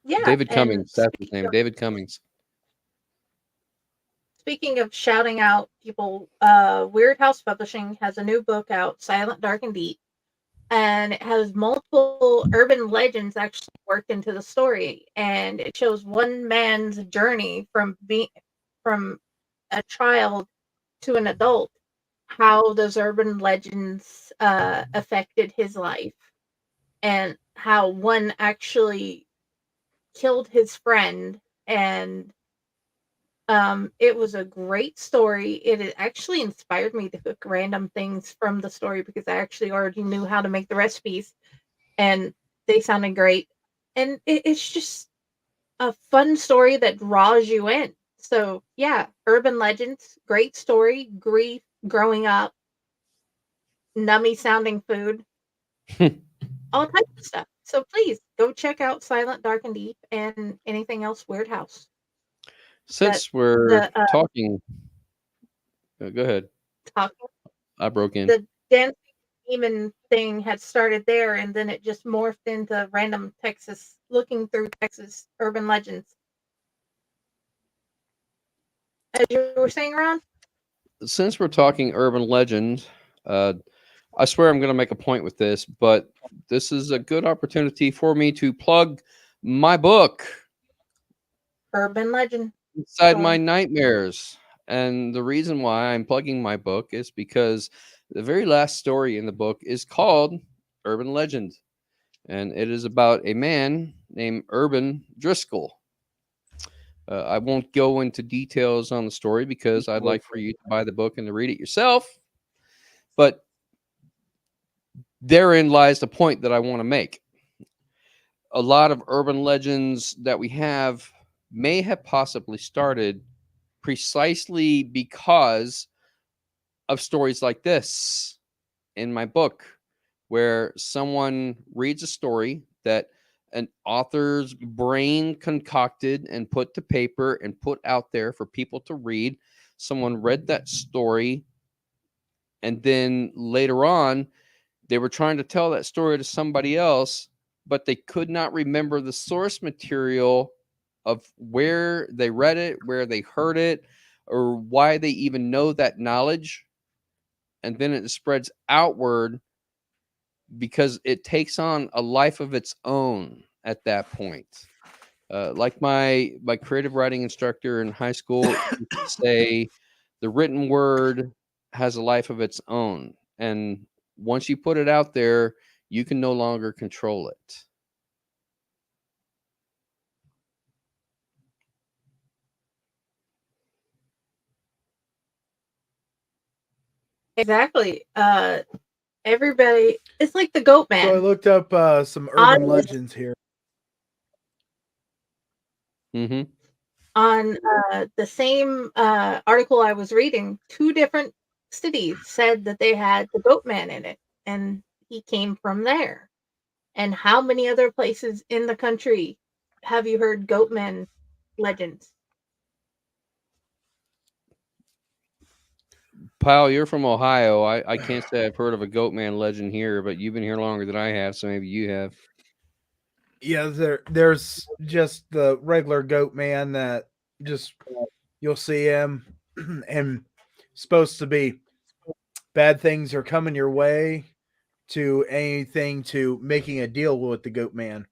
Yeah, David Cummings, that's his name. David Cummings. Speaking of shouting out people, Weird House Publishing has a new book out, Silent, Dark, and Deep, and it has multiple urban legends actually worked into the story, and it shows one man's journey from a child to an adult, how those urban legends affected his life, and how one actually killed his friend. And it was a great story. It actually inspired me to cook random things from the story because I actually already knew how to make the recipes, and they sounded great. And it's just a fun story that draws you in. So yeah, urban legends, great story, grief, growing up, nummy sounding food, all types of stuff. So please go check out Silent, Dark, and Deep and anything else Weird House. Since we're talking, go ahead. I broke in. The dancing demon thing had started there, and then it just morphed into random looking through Texas urban legends. As you were saying, Ron? Since we're talking urban legend, I swear I'm going to make a point with this, but this is a good opportunity for me to plug my book, Urban Legend. Inside My Nightmares. And the reason why I'm plugging my book is because the very last story in the book is called Urban Legend. And it is about a man named Urban Driscoll. I won't go into details on the story because I'd like for you to buy the book and to read it yourself. But therein lies the point that I want to make. A lot of urban legends that we have may have possibly started precisely because of stories like this in my book, where someone reads a story that an author's brain concocted and put to paper and put out there for people to read. Someone read that story, and then later on, they were trying to tell that story to somebody else, but they could not remember the source material of where they read it, where they heard it, or why they even know that knowledge. And then it spreads outward, because it takes on a life of its own at that point. Like my creative writing instructor in high school used to say, the written word has a life of its own, and once you put it out there, you can no longer control it. Exactly. Everybody, it's like the Goat Man. So I looked up some urban legends here. Mm-hmm. On the same article I was reading, 2 different cities said that they had the Goat Man in it, and he came from there. And how many other places in the country have you heard Goat Man legends? Pyle, you're from Ohio. I can't say I've heard of a Goat Man legend here, but you've been here longer than I have, so maybe you have. Yeah, there's just the regular Goat Man that just you'll see him and supposed to be bad things are coming your way to anything to making a deal with the Goat Man.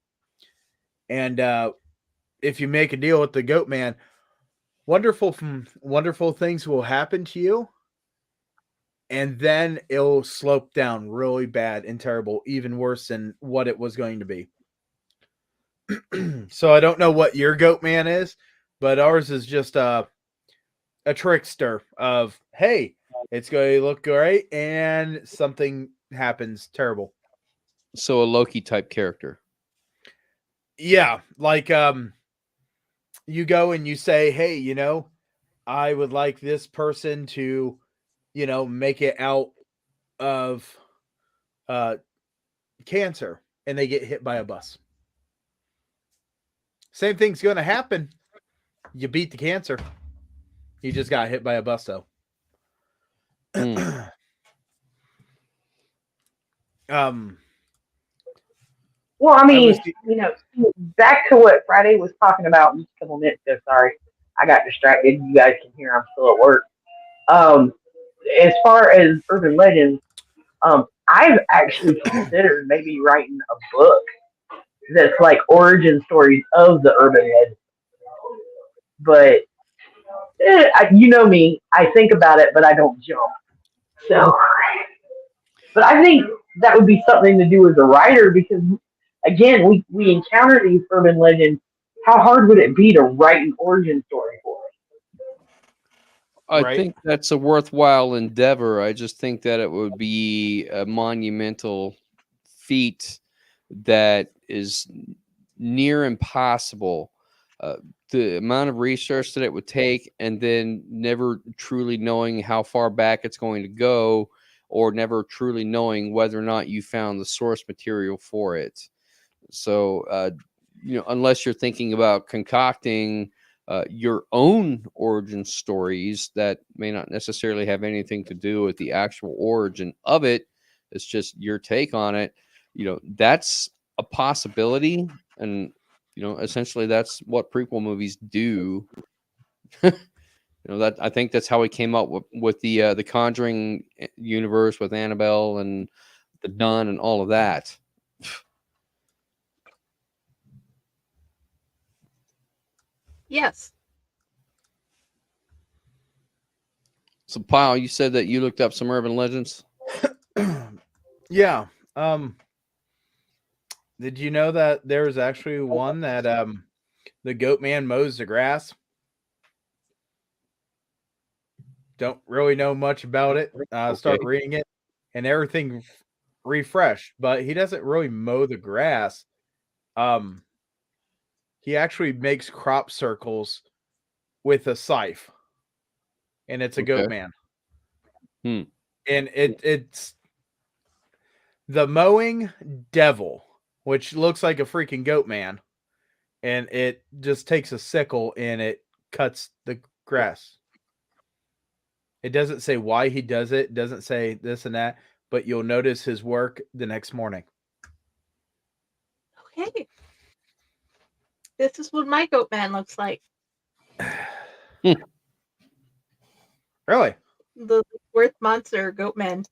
And if you make a deal with the Goat Man, wonderful things will happen to you. And then it'll slope down really bad and terrible, even worse than what it was going to be. So I don't know what your Goat Man is, but ours is just a trickster of, hey, it's going to look great, and something happens terrible. So a Loki type character. Yeah, like you go and you say, hey, I would like this person to, make it out of cancer, and they get hit by a bus. Same thing's going to happen. You beat the cancer. You just got hit by a bus, though. Well, I mean, back to what Friday was talking about just a couple minutes ago. Sorry, I got distracted. You guys can hear I'm still at work. As far as urban legends, I've actually considered maybe writing a book that's like origin stories of the urban legends. But you know me, I think about it, but I don't jump. So, but I think that would be something to do as a writer because, again, we encounter these urban legends. How hard would it be to write an origin story for it? I think that's a worthwhile endeavor. I just think that it would be a monumental feat that is near impossible. The amount of research that it would take, and then never truly knowing how far back it's going to go, or never truly knowing whether or not you found the source material for it. So, unless you're thinking about concocting your own origin stories that may not necessarily have anything to do with the actual origin of it, it's just your take on it. That's a possibility, and essentially that's what prequel movies do. That I think that's how we came up with the Conjuring universe with Annabelle and the Nun and all of that. Yes. So, Pyle, you said that you looked up some urban legends. Yeah. Did you know that there's actually one that the Goat Man mows the grass? Don't really know much about it. Start reading it, and everything refreshed. But he doesn't really mow the grass. He actually makes crop circles with a scythe, and it's a Goat Man. And it's the mowing devil, which looks like a freaking Goat Man, and it just takes a sickle and it cuts the grass. It doesn't say why he does it. It doesn't say this and that, but you'll notice his work the next morning. Okay. This is what my Goat Man looks like. Really? The Worth Monster Goat Man.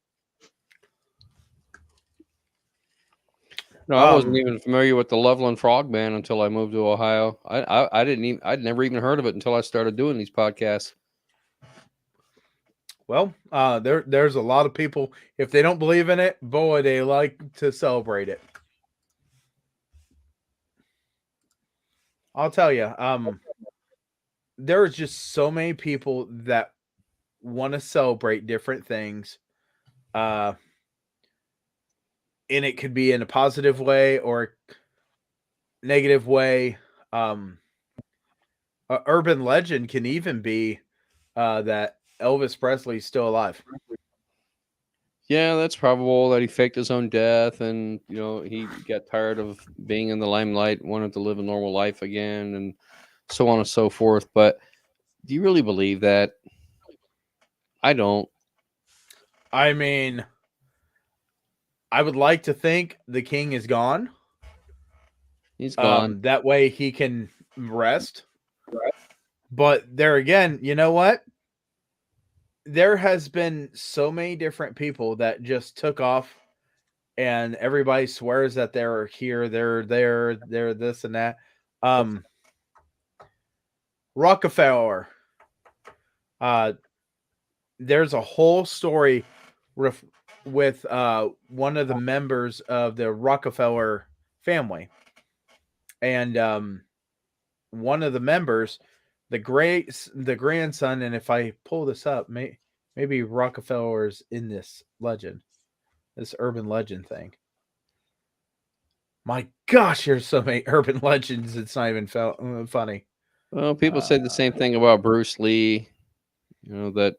No, I wasn't even familiar with the Loveland Frog Band until I moved to Ohio. I'd never even heard of it until I started doing these podcasts. Well, there's a lot of people, if they don't believe in it, boy, they like to celebrate it. I'll tell you, there's just so many people that want to celebrate different things. And it could be in a positive way or negative way. An urban legend can even be that Elvis Presley's still alive. Yeah, that's probable that he faked his own death, and he got tired of being in the limelight, wanted to live a normal life again, and so on and so forth. But do you really believe that? I don't. I mean, I would like to think the king is gone. He's gone. That way he can rest. But there again, you know what? There has been so many different people that just took off, and everybody swears that they're here, they're there, they're this and that. Rockefeller. There's a whole story with one of the members of the Rockefeller family. And one of the members, the grandson, and if I pull this up, maybe Rockefeller's in this legend, this urban legend thing. My gosh, there's so many urban legends. It's not even funny. Well, people say the same thing about Bruce Lee, that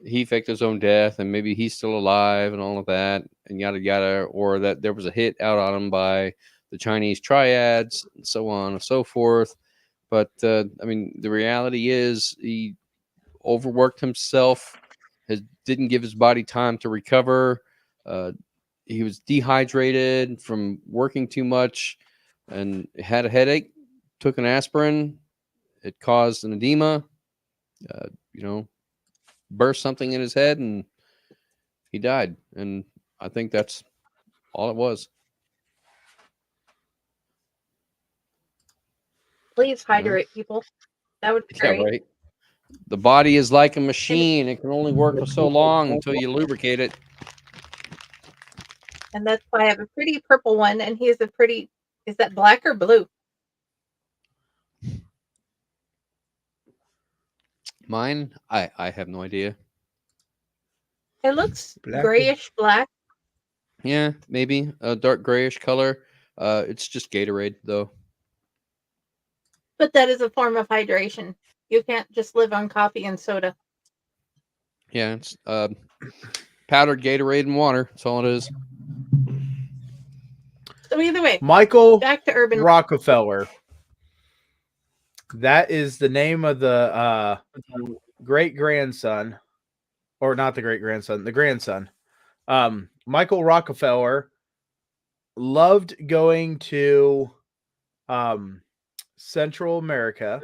he faked his own death and maybe he's still alive and all of that and yada yada, or that there was a hit out on him by the Chinese triads and so on and so forth. But I mean, the reality is he overworked himself, didn't give his body time to recover. He was dehydrated from working too much and had a headache, took an aspirin. It caused an edema, burst something in his head, and he died. And I think that's all it was. Please hydrate people. That would be great. Yeah, right. The body is like a machine. It can only work for so long until you lubricate it. And that's why I have a pretty purple one, and he is is that black or blue? Mine, I have no idea. It looks grayish black. Yeah, maybe a dark grayish color. It's just Gatorade, though. But that is a form of hydration. You can't just live on coffee and soda. Yeah, it's powdered Gatorade and water. That's all it is. So either way, Michael back to urban Rockefeller. That is the name of the great-grandson, or not the great-grandson, the grandson. Michael Rockefeller loved going to Central America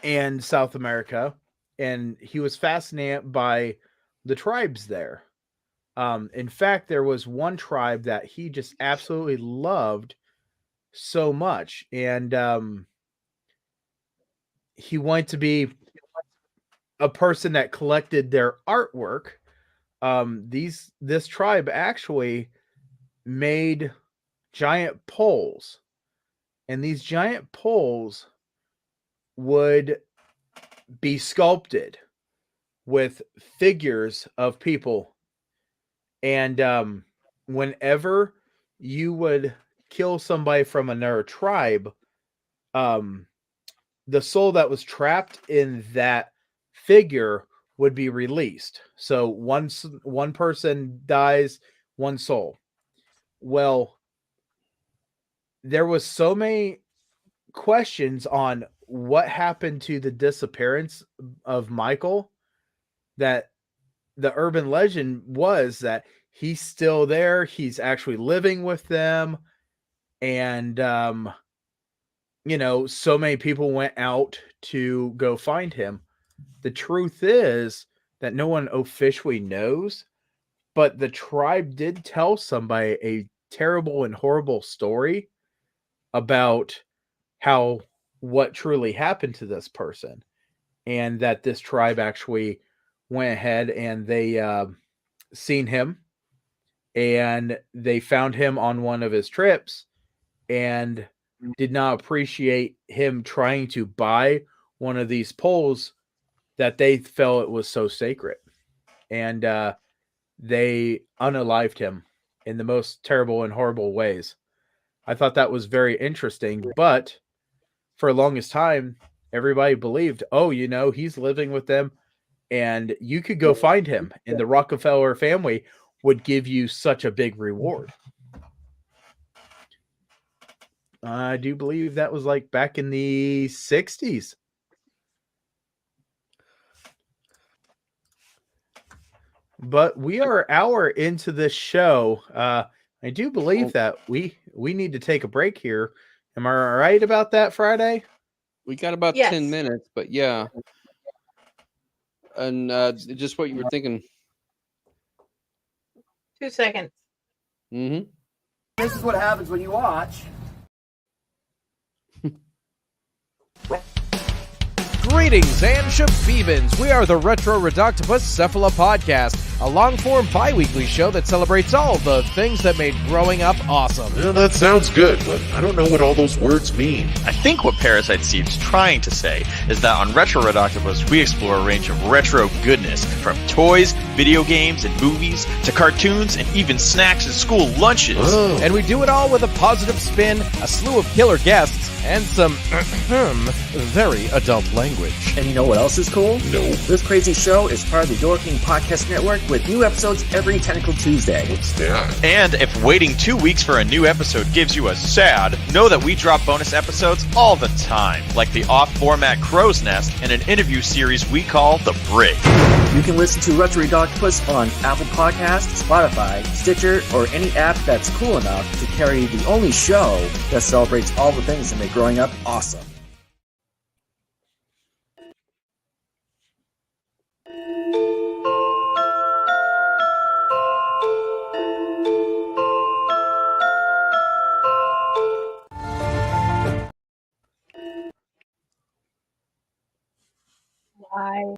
and South America, and he was fascinated by the tribes there. In fact, there was one tribe that he just absolutely loved so much, and he wanted to be a person that collected their artwork. This tribe actually made giant poles, and these giant poles would be sculpted with figures of people. And whenever you would kill somebody from another tribe, the soul that was trapped in that figure would be released. So one person dies, one soul. Well, there was so many questions on what happened to the disappearance of Michael that the urban legend was that he's still there. He's actually living with them. And, so many people went out to go find him. The truth is that no one officially knows but the tribe did tell somebody a terrible and horrible story about what truly happened to this person, and that this tribe actually went ahead and they seen him, and they found him on one of his trips and did not appreciate him trying to buy one of these poles that they felt it was so sacred. And they unalived him in the most terrible and horrible ways. I thought that was very interesting, but for the longest time, everybody believed, oh, he's living with them, and you could go find him, and the Rockefeller family would give you such a big reward. I do believe that was like back in the 60s. But we are an hour into this show. I do believe that we need to take a break here. Am I right about that, Friday? We got about 10 minutes, but yeah. And just what you were thinking. 2 seconds. Mm-hmm. This is what happens when you watch. Greetings and shabibans. We are the Retro Reductibus Cephala Podcast, a long-form bi-weekly show that celebrates all the things that made growing up awesome. Well, that sounds good, but I don't know what all those words mean. I think what Parasite Steve's trying to say is that on Retro Reductibus, we explore a range of retro goodness, from toys, video games, and movies, to cartoons, and even snacks and school lunches. Oh. And we do it all with a positive spin, a slew of killer guests, and some very adult language. And you know what else is cool? No. This crazy show is part of the Dorking Podcast Network with new episodes every Tentacle Tuesday. What's that? And if waiting 2 weeks for a new episode gives you a sad, know that we drop bonus episodes all the time, like the off-format Crow's Nest and an interview series we call The Brig. You can listen to Retro Reductibus on Apple Podcasts, Spotify, Stitcher, or any app that's cool enough to carry the only show that celebrates all the things that make growing up awesome. Why?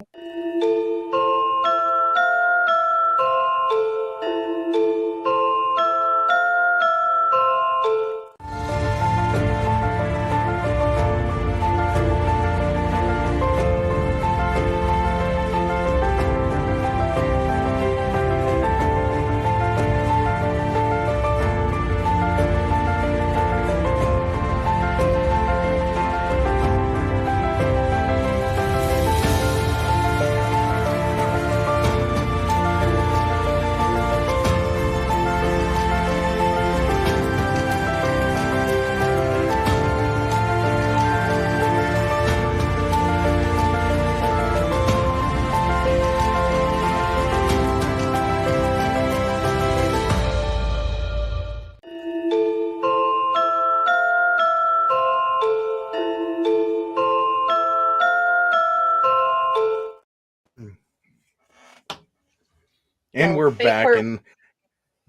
And Well, we're they back. were- And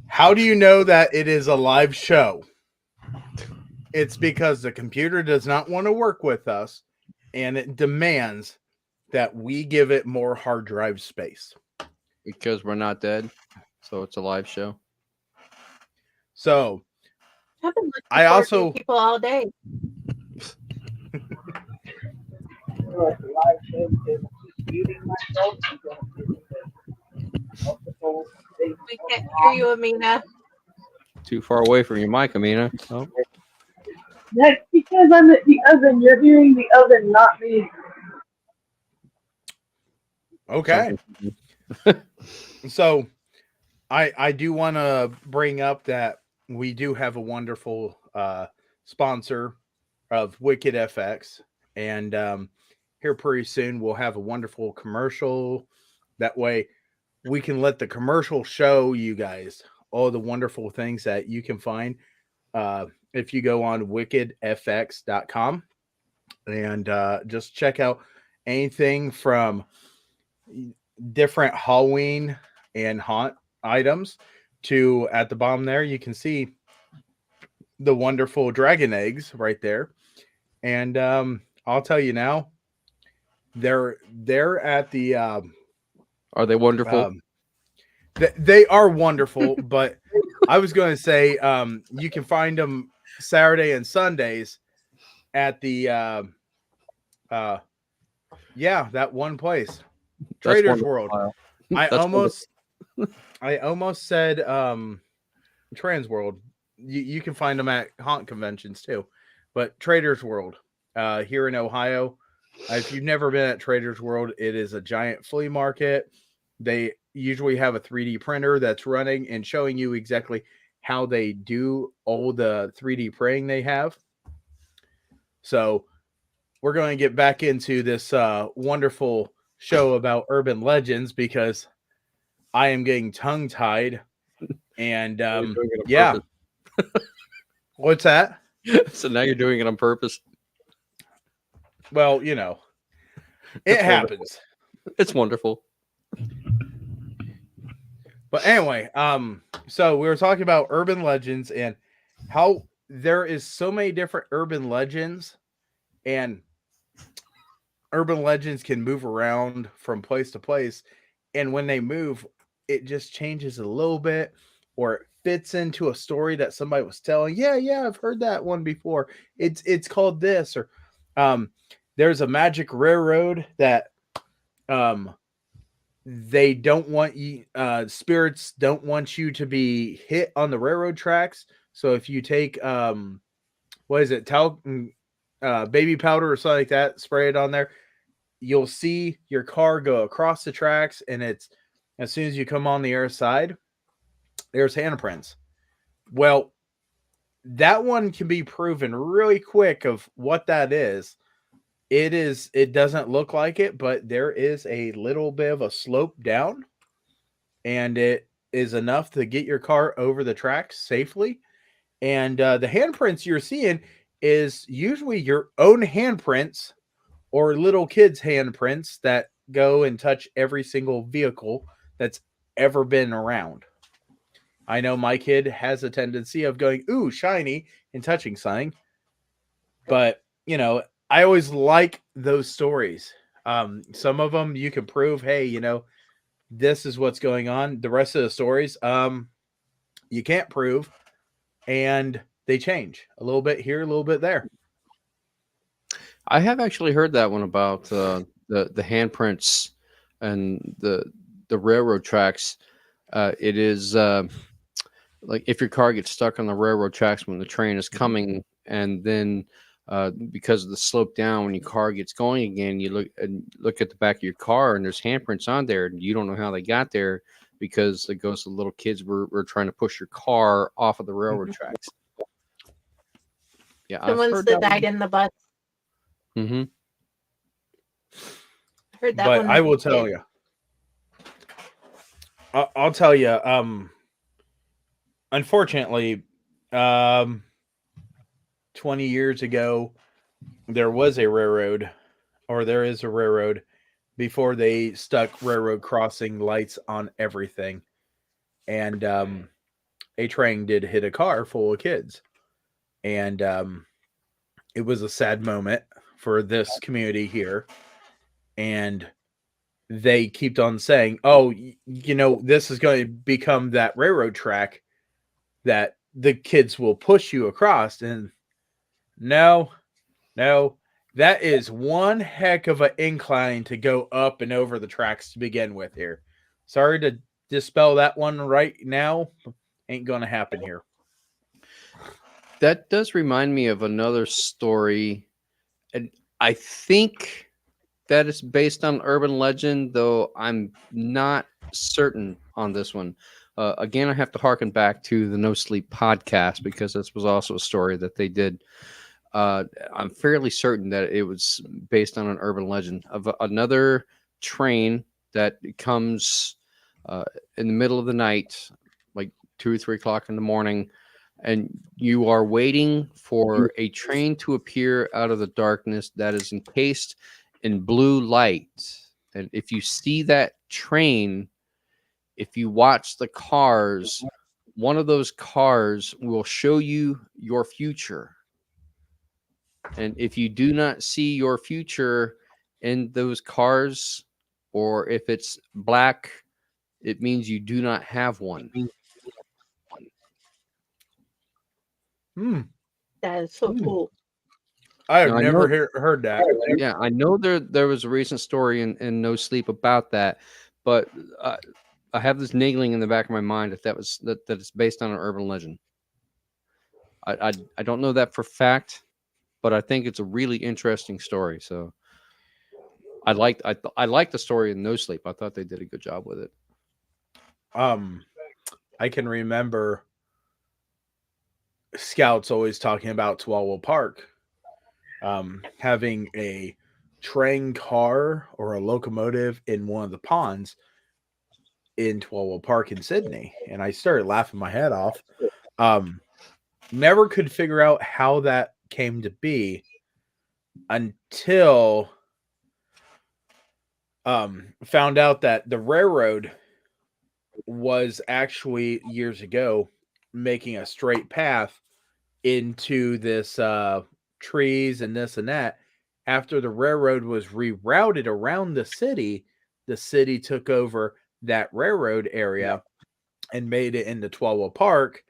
how do you know that it is a live show? It's because the computer does not want to work with us, and it demands that we give it more hard drive space. Because we're not dead. So it's a live show. So I've been looking I forward to also- people all day. We can't hear you, Amina. Too far away from your mic, Amina. Oh. That's because I'm at the oven. You're hearing the oven, not me. Okay. So I do want to bring up that we do have a wonderful sponsor of Wicked FX, and here pretty soon we'll have a wonderful commercial. That way we can let the commercial show you guys all the wonderful things that you can find if you go on wickedfx.com and just check out anything from different Halloween and haunt items to at the bottom there, you can see the wonderful dragon eggs right there. And I'll tell you now, they're at the Are they wonderful? They are wonderful, but I was going to say you can find them Saturday and Sundays at the that one place, Trader's World. I almost said Trans World. You can find them at haunt conventions too, but Trader's World here in Ohio. If you've never been at Trader's World, it is a giant flea market. They usually have a 3D printer that's running and showing you exactly how they do all the 3D printing they have. So we're going to get back into this wonderful show about urban legends because I am getting tongue-tied. And yeah. What's that? So now you're doing it on purpose. Well, you know, it happens. It's wonderful. But anyway, so we were talking about urban legends and how there is so many different urban legends, and urban legends can move around from place to place. And when they move, it just changes a little bit, or it fits into a story that somebody was telling. Yeah, I've heard that one before. It's called this, or there's a magic railroad that they don't want you, spirits don't want you to be hit on the railroad tracks. So if you take what is it, baby powder or something like that, spray it on there, you'll see your car go across the tracks, and it's as soon as you come on the other side, there's handprints. Well, that one can be proven really quick of what that is. It doesn't look like it, but there is a little bit of a slope down, and it is enough to get your car over the tracks safely. And the handprints you're seeing is usually your own handprints or little kids' handprints that go and touch every single vehicle that's ever been around. I know my kid has a tendency of going, ooh, shiny, and touching something. But, you know, I always like those stories. Some of them you can prove, hey, you know, this is what's going on. The rest of the stories, you can't prove, and they change a little bit here, a little bit there. I have actually heard that one about the handprints and the railroad tracks. It is like if your car gets stuck on the railroad tracks when the train is coming, and then because of the slope down, when your car gets going again, you look at the back of your car and there's handprints on there, and you don't know how they got there because the ghosts of little kids were trying to push your car off of the railroad tracks. Yeah, the ones that died in the bus. Mm-hmm. I heard that but one. I will tell you. I'll tell you. Unfortunately, 20 years ago, there was a railroad, or there is a railroad, before they stuck railroad crossing lights on everything. And a train did hit a car full of kids. And it was a sad moment for this community here. And they kept on saying, oh, you know, this is going to become that railroad track that the kids will push you across. And no, that is one heck of an incline to go up and over the tracks to begin with here. Sorry to dispel that one right now. Ain't going to happen here. That does remind me of another story. And I think that is based on urban legend, though I'm not certain on this one. Again, I have to harken back to the No Sleep podcast because this was also a story that they did. I'm fairly certain that it was based on an urban legend of another train that comes in the middle of the night, like 2 or 3 o'clock in the morning, and you are waiting for a train to appear out of the darkness that is encased in blue light. And if you see that train, if you watch the cars, one of those cars will show you your future. And if you do not see your future in those cars, or if it's black, it means you do not have one. That is so cool. I have Now, I never know- heard that. Yeah, I know there was a recent story in No Sleep about that, but I have this niggling in the back of my mind that it's based on an urban legend. I don't know that for fact, but I think it's a really interesting story. So I liked the story in No Sleep. I thought they did a good job with it. I can remember scouts always talking about Twelwell Park, having a train car or a locomotive in one of the ponds in Twelwell Park in Sydney, and I started laughing my head off. Never could figure out how that came to be until found out that the railroad was actually years ago making a straight path into this trees and this and that. After the railroad was rerouted around the city took over that railroad area and made it into Twelwell Park,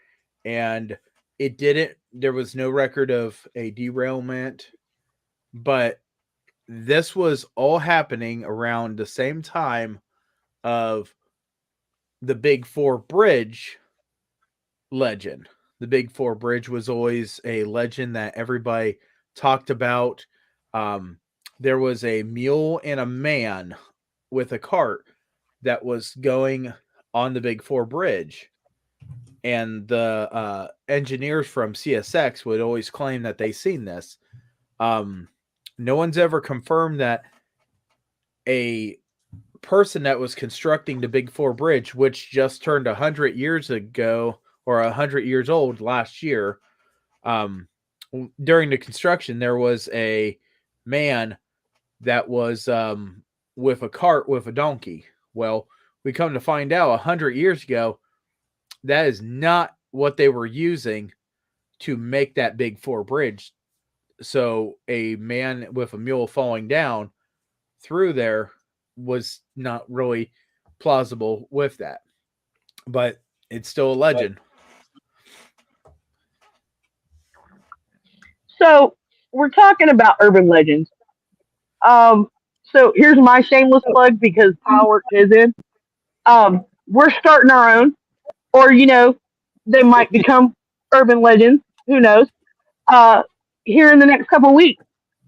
and there was no record of a derailment, but this was all happening around the same time of the Big Four Bridge legend. The Big Four Bridge was always a legend that everybody talked about. There was a mule and a man with a cart that was going on the Big Four Bridge. And the engineers from CSX would always claim that they seen this. No one's ever confirmed that a person that was constructing the Big Four Bridge, which just turned 100 years ago, or 100 years old last year, during the construction, there was a man that was with a cart with a donkey. Well, we come to find out 100 years ago, that is not what they were using to make that Big Four Bridge. So a man with a mule falling down through there was not really plausible with that. But it's still a legend. So we're talking about urban legends. So here's my shameless plug because Power is in. We're starting our own, or they might become urban legends. Who knows? Here in the next couple of weeks,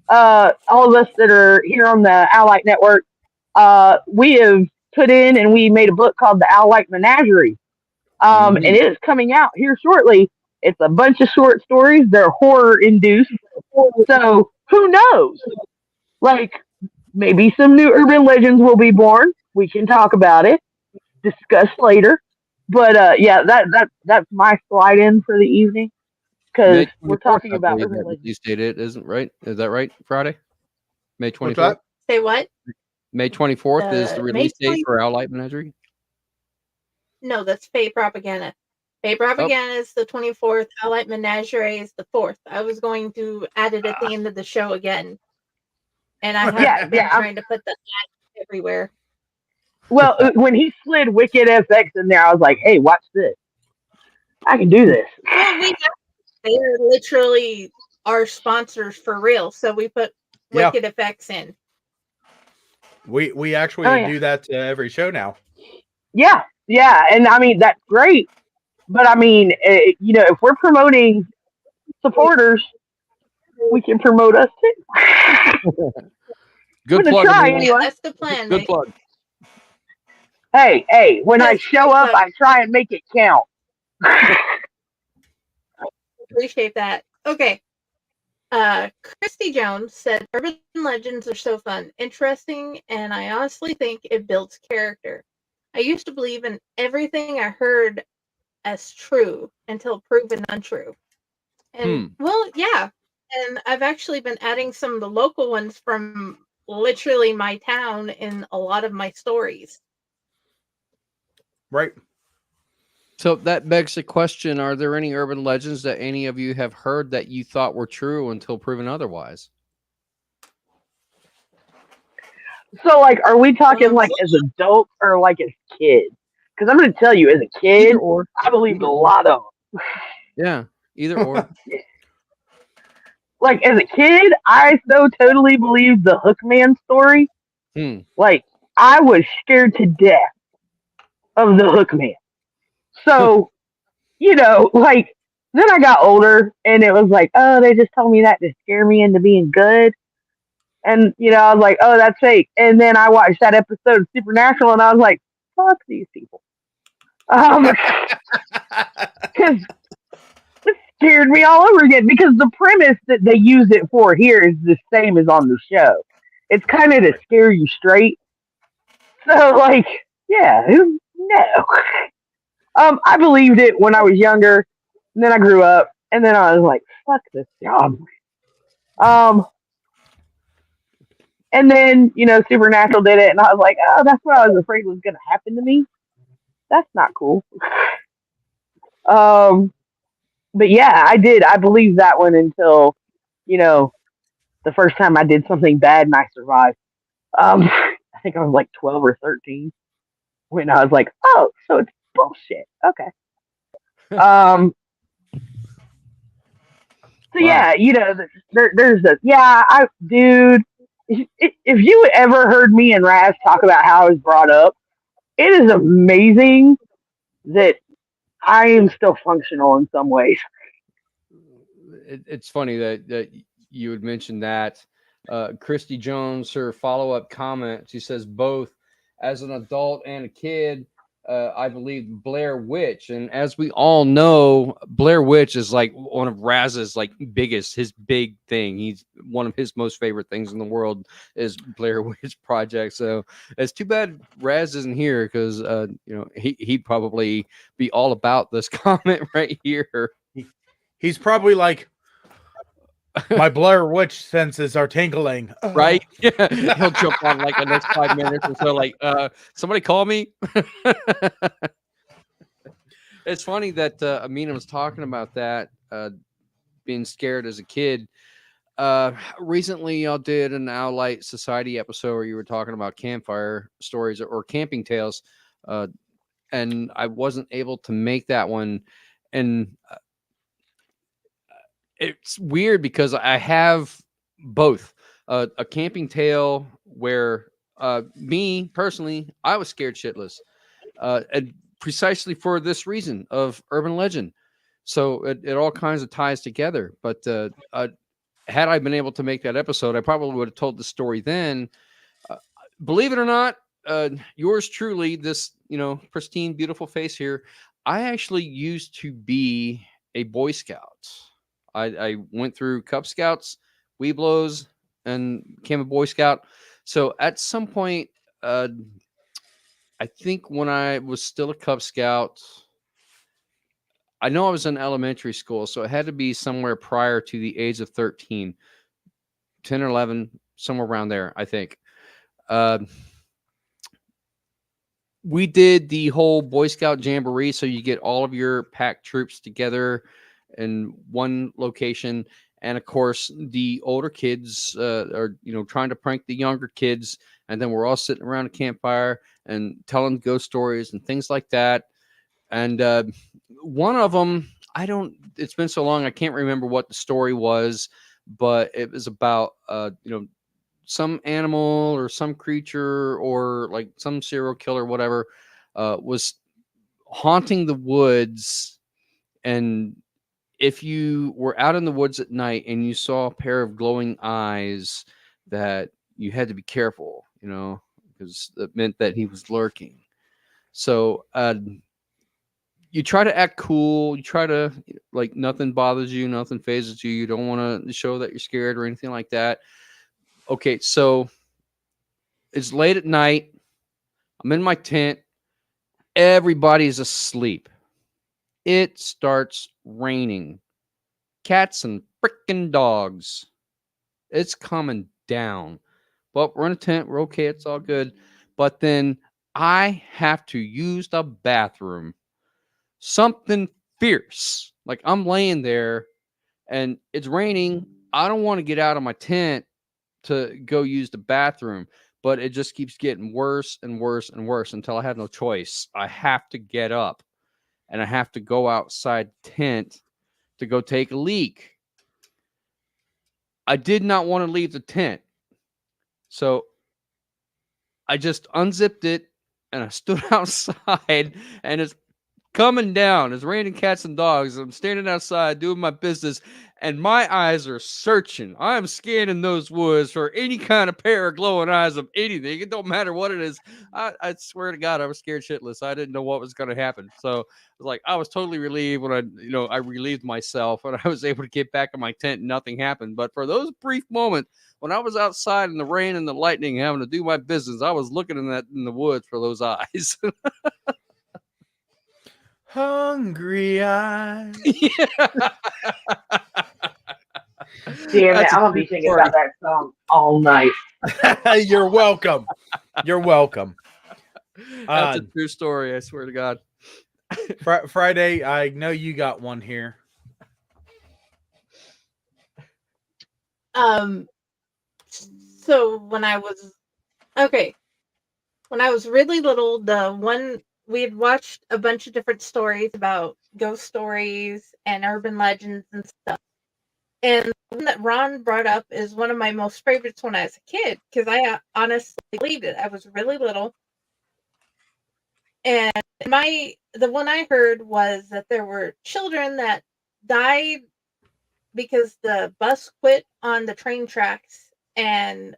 all of us that are here on the Owlite Network, we have put in and we made a book called The Owlite Menagerie. And it is coming out here shortly. It's a bunch of short stories. They're horror induced. So who knows? Like, maybe some new urban legends will be born. We can talk about it, discuss later. But yeah, that's my slide in for the evening, because we're talking about urban legends. Release date isn't right? Is that right? Friday, May 24th. What's that? Say what? May 24th is the release May date for Owlite Menagerie. No, that's Fey Propaganda. Fey Propaganda is the 24th. Owlite Menagerie is the 4th. I was going to add it at the end of the show again. And I have been trying to put the ad everywhere. Well, when he slid Wicked FX in there, I was like, hey, watch this. I can do this. Well, they're literally our sponsors for real. So we put Wicked FX in. We actually do that to every show now. Yeah. And I mean, that's great. But I mean, if we're promoting supporters, we can promote us too. Good plug. Anyway. That's the plan. Good plug. Hey, when I show up, I try and make it count. Appreciate that. Okay. Christy Jones said, urban legends are so fun, interesting, and I honestly think it builds character. I used to believe in everything I heard as true until proven untrue. And well, yeah. And I've actually been adding some of the local ones from literally my town in a lot of my stories. Right. So that begs the question, are there any urban legends that any of you have heard that you thought were true until proven otherwise? So, like, are we talking like as adults or like as kids? Because I'm going to tell you, as a kid, Either or. I believed Either a or. lot of Yeah, either or. Like, as a kid, I so totally believed the Hookman story. Like, I was scared to death of the Hookman. So, you know, like, then I got older and it was like, oh, they just told me that to scare me into being good. And, you know, I was like, oh, that's fake. And then I watched that episode of Supernatural and I was like, fuck these people. Because it scared me all over again because the premise that they use it for here is the same as on the show. It's kind of to scare you straight. So, like, yeah, no. I believed it when I was younger, and then I grew up, and then I was like, fuck this job. And then, you know, Supernatural did it, and I was like, oh, that's what I was afraid was going to happen to me. That's not cool. But yeah, I did. I believed that one until, you know, the first time I did something bad and I survived. I think I was like 12 or 13 when I was like, oh, so it's bullshit. Okay. So yeah, you know, there's a, dude, if you ever heard me and Raz talk about how I was brought up, it is amazing that I am still functional in some ways. It's funny that you would mention that. Christy Jones, her follow-up comment, she says, both as an adult and a kid, I believe Blair Witch. And as we all know, Blair Witch is like one of Raz's like his big thing. He's one of his most favorite things in the world is Blair Witch Project. So it's too bad Raz isn't here because you know, he'd probably be all about this comment right here. He's probably like, my Blair Witch senses are tingling. Right? Yeah. He'll jump on like the next 5 minutes or so, like, somebody call me. It's funny that Amina was talking about that, being scared as a kid. Recently, y'all did an Owlite Society episode where you were talking about campfire stories or camping tales, and I wasn't able to make that one. And it's weird because I have both a camping tale where me personally, I was scared shitless, and precisely for this reason of urban legend. So it all kinds of ties together. But had I been able to make that episode, I probably would have told the story then. Believe it or not, yours truly, this, you know, pristine, beautiful face here, I actually used to be a Boy Scout. I went through Cub Scouts, Weeblos, and became a Boy Scout. So at some point, I think when I was still a Cub Scout, I know I was in elementary school, so it had to be somewhere prior to the age of 13, 10 or 11, somewhere around there, I think. We did the whole Boy Scout Jamboree, so you get all of your pack troops together in one location, and of course the older kids are, you know, trying to prank the younger kids, and then we're all sitting around a campfire and telling ghost stories and things like that. And one of them, it's been so long I can't remember what the story was, but it was about you know, some animal or some creature or like some serial killer, whatever, was haunting the woods. And if you were out in the woods at night and you saw a pair of glowing eyes, that you had to be careful, you know, because it meant that he was lurking. So you try to act cool. You try to, like, nothing bothers you, nothing phases you. You don't want to show that you're scared or anything like that. Okay, so it's late at night. I'm in my tent. Everybody's asleep. It starts raining. Cats and frickin' dogs. It's coming down. But we're in a tent. We're okay. It's all good. But then I have to use the bathroom. Something fierce. Like I'm laying there and it's raining. I don't want to get out of my tent to go use the bathroom, but it just keeps getting worse and worse and worse until I have no choice. I have to get up and I have to go outside the tent to go take a leak. I did not want to leave the tent. So I just unzipped it and I stood outside and it's coming down. It's raining cats and dogs. I'm standing outside doing my business and my eyes are searching. I'm scanning those woods for any kind of pair of glowing eyes of anything. It don't matter what it is. I swear to God, I was scared shitless. I didn't know what was going to happen. So I was totally relieved when I relieved myself and I was able to get back in my tent and nothing happened. But for those brief moments when I was outside in the rain and the lightning having to do my business, I was looking in the woods for those eyes. Hungry eyes. Damn it, I'm gonna be thinking about that song all night. You're welcome. You're welcome. That's a true story, I swear to God. Friday, I know you got one here. So when I was really little, the one we had watched a bunch of different stories about ghost stories and urban legends and stuff. And the one that Ron brought up is one of my most favorites when I was a kid, because I honestly believed it. I was really little. And the one I heard was that there were children that died because the bus quit on the train tracks and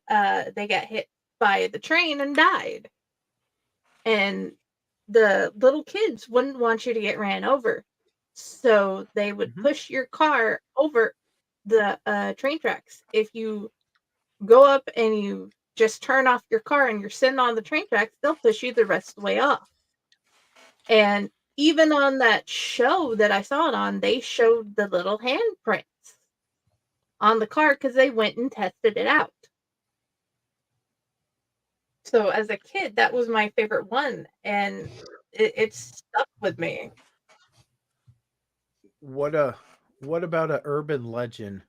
they got hit by the train and died. And the little kids wouldn't want you to get ran over. So they would push your car over the train tracks. If you go up and you just turn off your car and you're sitting on the train tracks, they'll push you the rest of the way off. And even on that show that I saw it on, they showed the little handprints on the car because they went and tested it out. So as a kid, that was my favorite one, and it stuck with me. What about an urban legend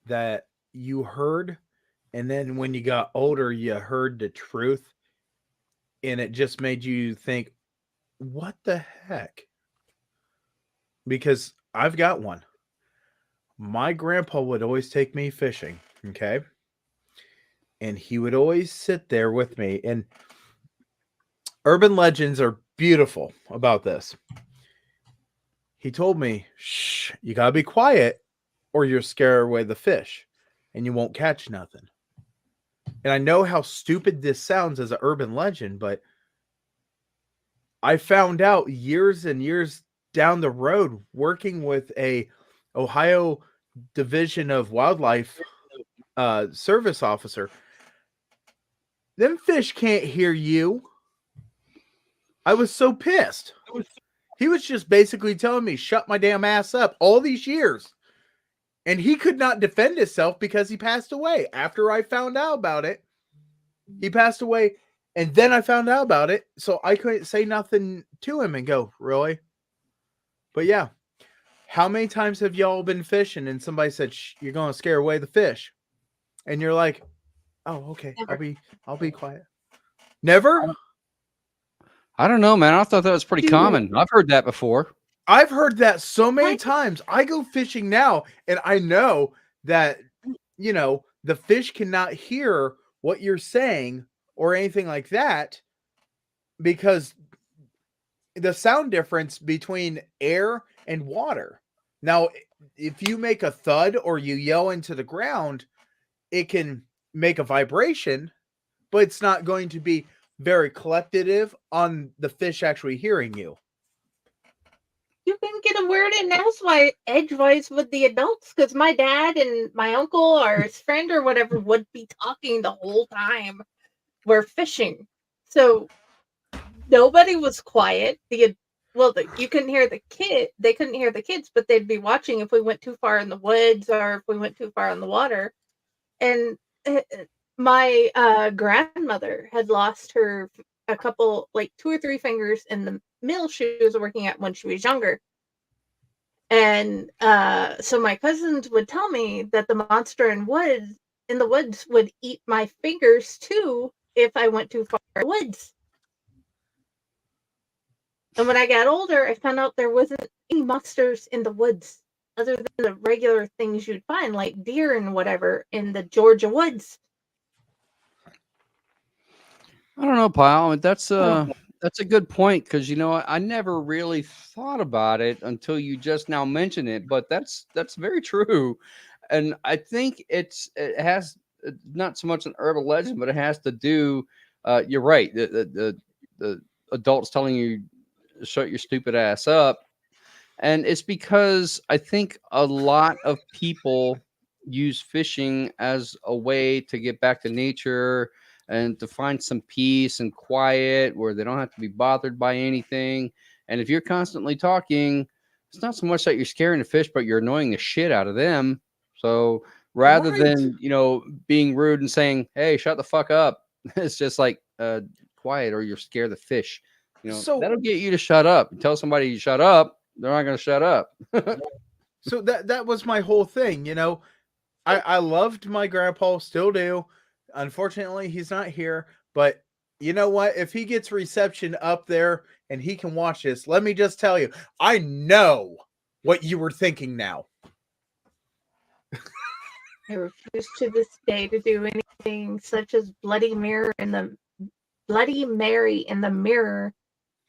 that you heard, and then when you got older, you heard the truth, and it just made you think, what the heck? Because I've got one. My grandpa would always take me fishing, okay? And he would always sit there with me. And urban legends are beautiful about this. He told me, shh, you gotta be quiet or you'll scare away the fish and you won't catch nothing. And I know how stupid this sounds as an urban legend, but I found out years and years down the road working with a Ohio Division of Wildlife service officer. Them fish can't hear you. I was so pissed. He was just basically telling me, shut my damn ass up all these years. And he could not defend himself because he passed away. After I found out about it, he passed away. And then I found out about it. So I couldn't say nothing to him and go, really? But yeah. How many times have y'all been fishing and somebody said, shh, you're going to scare away the fish? And you're like, oh, okay. Never. I'll be quiet. Never? I don't know, man. I thought that was pretty common. I've heard that before. I've heard that so many times. I go fishing now, and I know that, the fish cannot hear what you're saying or anything like that because the sound difference between air and water. Now, if you make a thud or you yell into the ground, it can make a vibration, but it's not going to be very collective on the fish actually hearing you. You can get a word in edgewise with the adults, because my dad and my uncle or his friend or whatever would be talking the whole time we're fishing. So nobody was quiet. You couldn't hear the kid. They couldn't hear the kids, but they'd be watching if we went too far in the woods or if we went too far in the water. And my grandmother had lost her a couple, like 2 or 3 fingers in the mill she was working at when she was younger. And so my cousins would tell me that the monster in the woods would eat my fingers too if I went too far in the woods. And when I got older, I found out there wasn't any monsters in the woods other than the regular things you'd find, like deer and whatever, in the Georgia woods. I don't know, Pyle. That's a good point because I never really thought about it until you just now mentioned it. But that's very true, and I think it has not so much an urban legend, but it has to do. You're right. The adults telling you shut your stupid ass up, and it's because I think a lot of people use fishing as a way to get back to nature and to find some peace and quiet where they don't have to be bothered by anything. And if you're constantly talking, it's not so much that you're scaring the fish, but you're annoying the shit out of them. So rather than, being rude and saying, hey, shut the fuck up, it's just like quiet or you'll scare the fish. So that'll get you to shut up. Tell somebody you shut up, they're not going to shut up. So that was my whole thing. I loved my grandpa, still do. Unfortunately, he's not here, but you know what? If he gets reception up there and he can watch this, let me just tell you, I know what you were thinking now. I refuse to this day to do anything such as Bloody Mary in the mirror,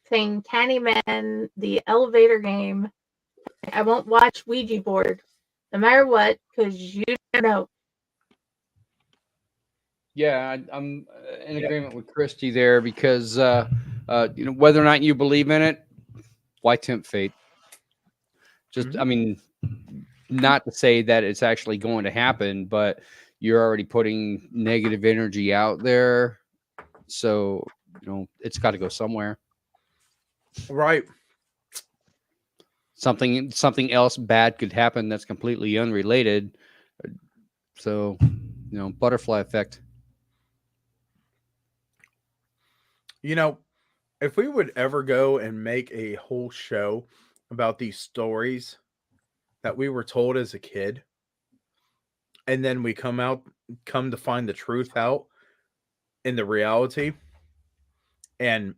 saying Candyman, the elevator game. I won't watch Ouija board, no matter what, because you never know. Yeah, I'm in agreement with Christy there because whether or not you believe in it, why tempt fate? Just, I mean, not to say that it's actually going to happen, but you're already putting negative energy out there, so it's got to go somewhere. Right. Something else bad could happen that's completely unrelated. So, butterfly effect. If we would ever go and make a whole show about these stories that we were told as a kid, and then we come to find the truth out in the reality, and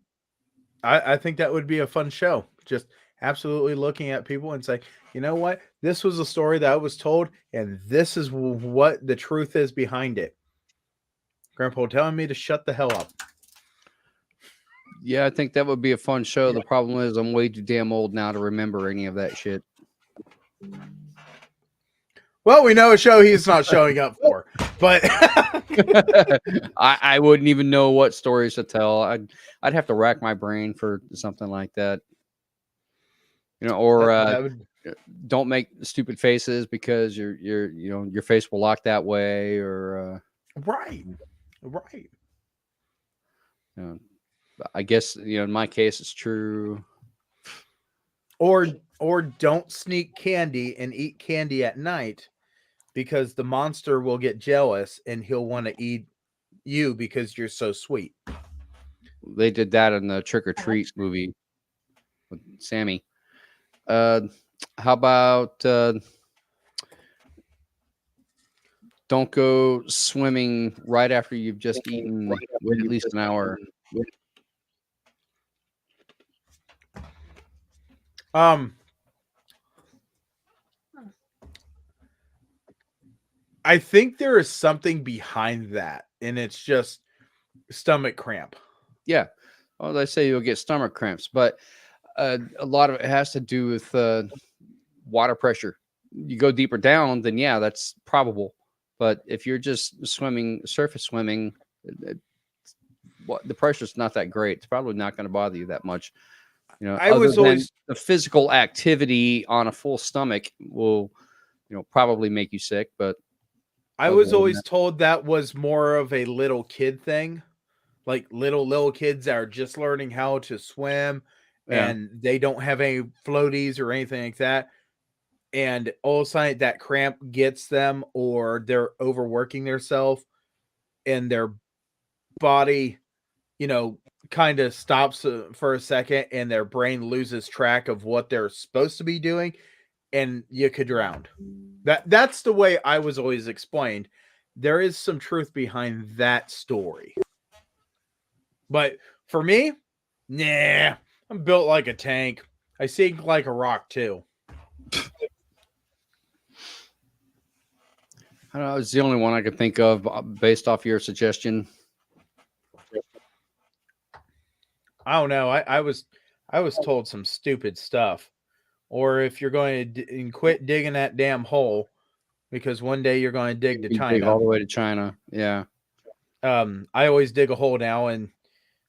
I think that would be a fun show. Just absolutely looking at people and say, you know what? This was a story that I was told, and this is what the truth is behind it. Grandpa telling me to shut the hell up. Yeah, I think that would be a fun show. Yeah. The problem is I'm way too damn old now to remember any of that shit. Well, we know a show he's not showing up for, but I wouldn't even know what stories to tell. I'd have to rack my brain for something like that. Don't make stupid faces because your face will lock that way, or right. I guess in my case it's true. Or don't sneak candy and eat candy at night because the monster will get jealous and he'll want to eat you because you're so sweet. They did that in the Trick or Treat movie with Sammy. How about don't go swimming right after you've just eaten. Wait at least an hour. I think there is something behind that, and it's just stomach cramp. Yeah. Well, they say you'll get stomach cramps, but a lot of it has to do with water pressure. You go deeper down, then yeah, that's probable. But if you're just surface swimming, the pressure's not that great. It's probably not going to bother you that much. The physical activity on a full stomach will, probably make you sick. But I was always told that was more of a little kid thing, like little kids that are just learning how to swim, and they don't have any floaties or anything like that. And all of a sudden that cramp gets them, or they're overworking themselves, and their body, kind of stops for a second and their brain loses track of what they're supposed to be doing, and you could drown. That's the way I was always explained. There is some truth behind that story. But for me, nah, I'm built like a tank. I sink like a rock too. I don't know. It's the only one I could think of based off your suggestion. I don't know. I was told some stupid stuff. Or if you're going to quit digging that damn hole, because one day you're going to dig to China. Dig all the way to China. Yeah. I always dig a hole now, and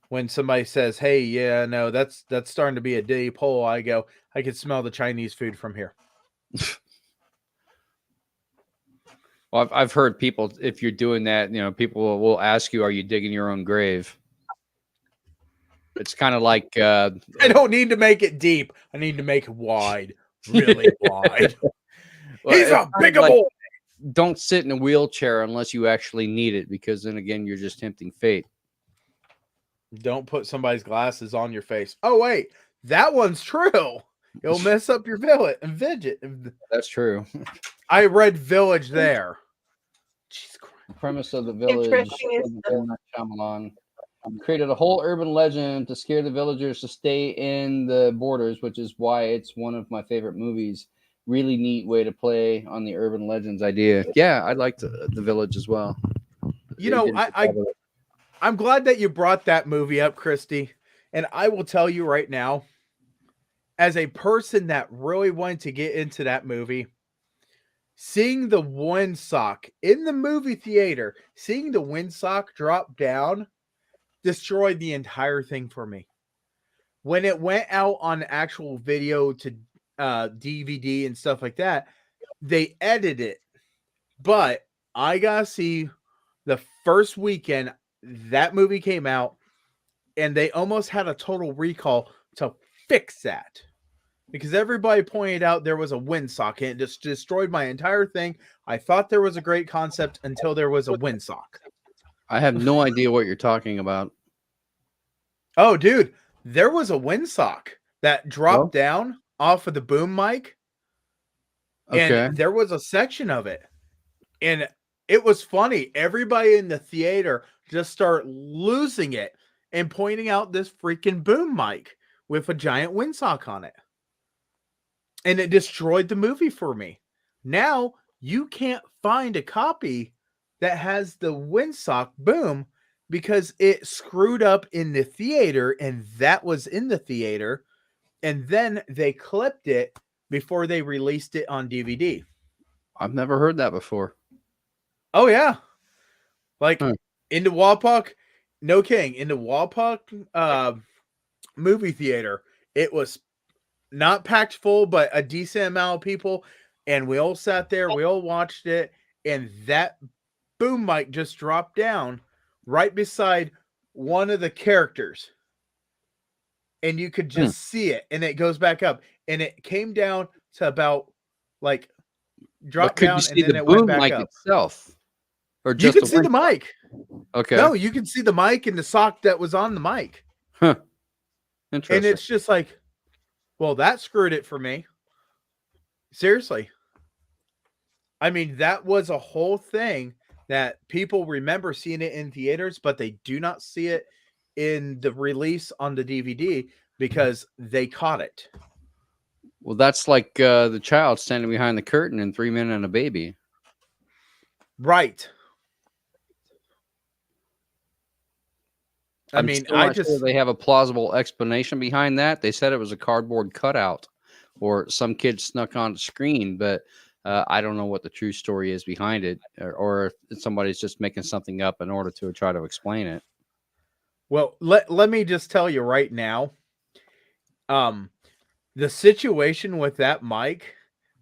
when somebody says, "Hey, yeah, no, that's starting to be a deep hole," I go, "I can smell the Chinese food from here." Well, I've heard people, if you're doing that, people will ask you, "Are you digging your own grave?" It's kind of like I don't need to make it deep. I need to make it wide, really wide. Well, He's a big boy. Don't sit in a wheelchair unless you actually need it, because then again, you're just tempting fate. Don't put somebody's glasses on your face. Oh wait, that one's true. It'll mess up your village and Vidget. That's true. I read Village there. Jesus Christ. The premise of the Village. Shyamalan created a whole urban legend to scare the villagers to stay in the borders, which is why it's one of my favorite movies. Really neat way to play on the urban legends idea. Yeah, I liked the Village as well. I'm glad that you brought that movie up, Christy. And I will tell you right now, as a person that really wanted to get into that movie, seeing the windsock in the movie theater, seeing the windsock drop down, destroyed the entire thing for me. When it went out on actual video to DVD and stuff like that, they edited it. But I gotta see the first weekend that movie came out, and they almost had a total recall to fix that, because everybody pointed out there was a windsock and it just destroyed my entire thing. I thought there was a great concept until there was a windsock. I have no idea what you're talking about. Oh, dude, there was a windsock that dropped down off of the boom mic. And there was a section of it. And it was funny. Everybody in the theater just start losing it and pointing out this freaking boom mic with a giant windsock on it. And it destroyed the movie for me. Now you can't find a copy that has the windsock boom because it screwed up in the theater, and that was in the theater. And then they clipped it before they released it on DVD. I've never heard that before. Oh, yeah. Like in the Wapak, no kidding, in the Wapak movie theater, it was not packed full, but a decent amount of people. And we all sat there, we all watched it, and that boom mic just dropped down right beside one of the characters. And you could just see it, and it goes back up. And it came down to about, like, drop down, and then it went back up. Itself? Or just you can see the mic. Okay. No, you can see the mic and the sock that was on the mic. Huh. Interesting. And it's just like, well, that screwed it for me. Seriously. I mean, that was a whole thing that people remember seeing it in theaters, but they do not see it in the release on the DVD because they caught it. Well, that's like the child standing behind the curtain in 3 Men and a Baby. Right. I'm not sure they have a plausible explanation behind that. They said it was a cardboard cutout or some kid snuck on the screen, but I don't know what the true story is behind it, or if somebody's just making something up in order to try to explain it. Well, let me just tell you right now, the situation with that mic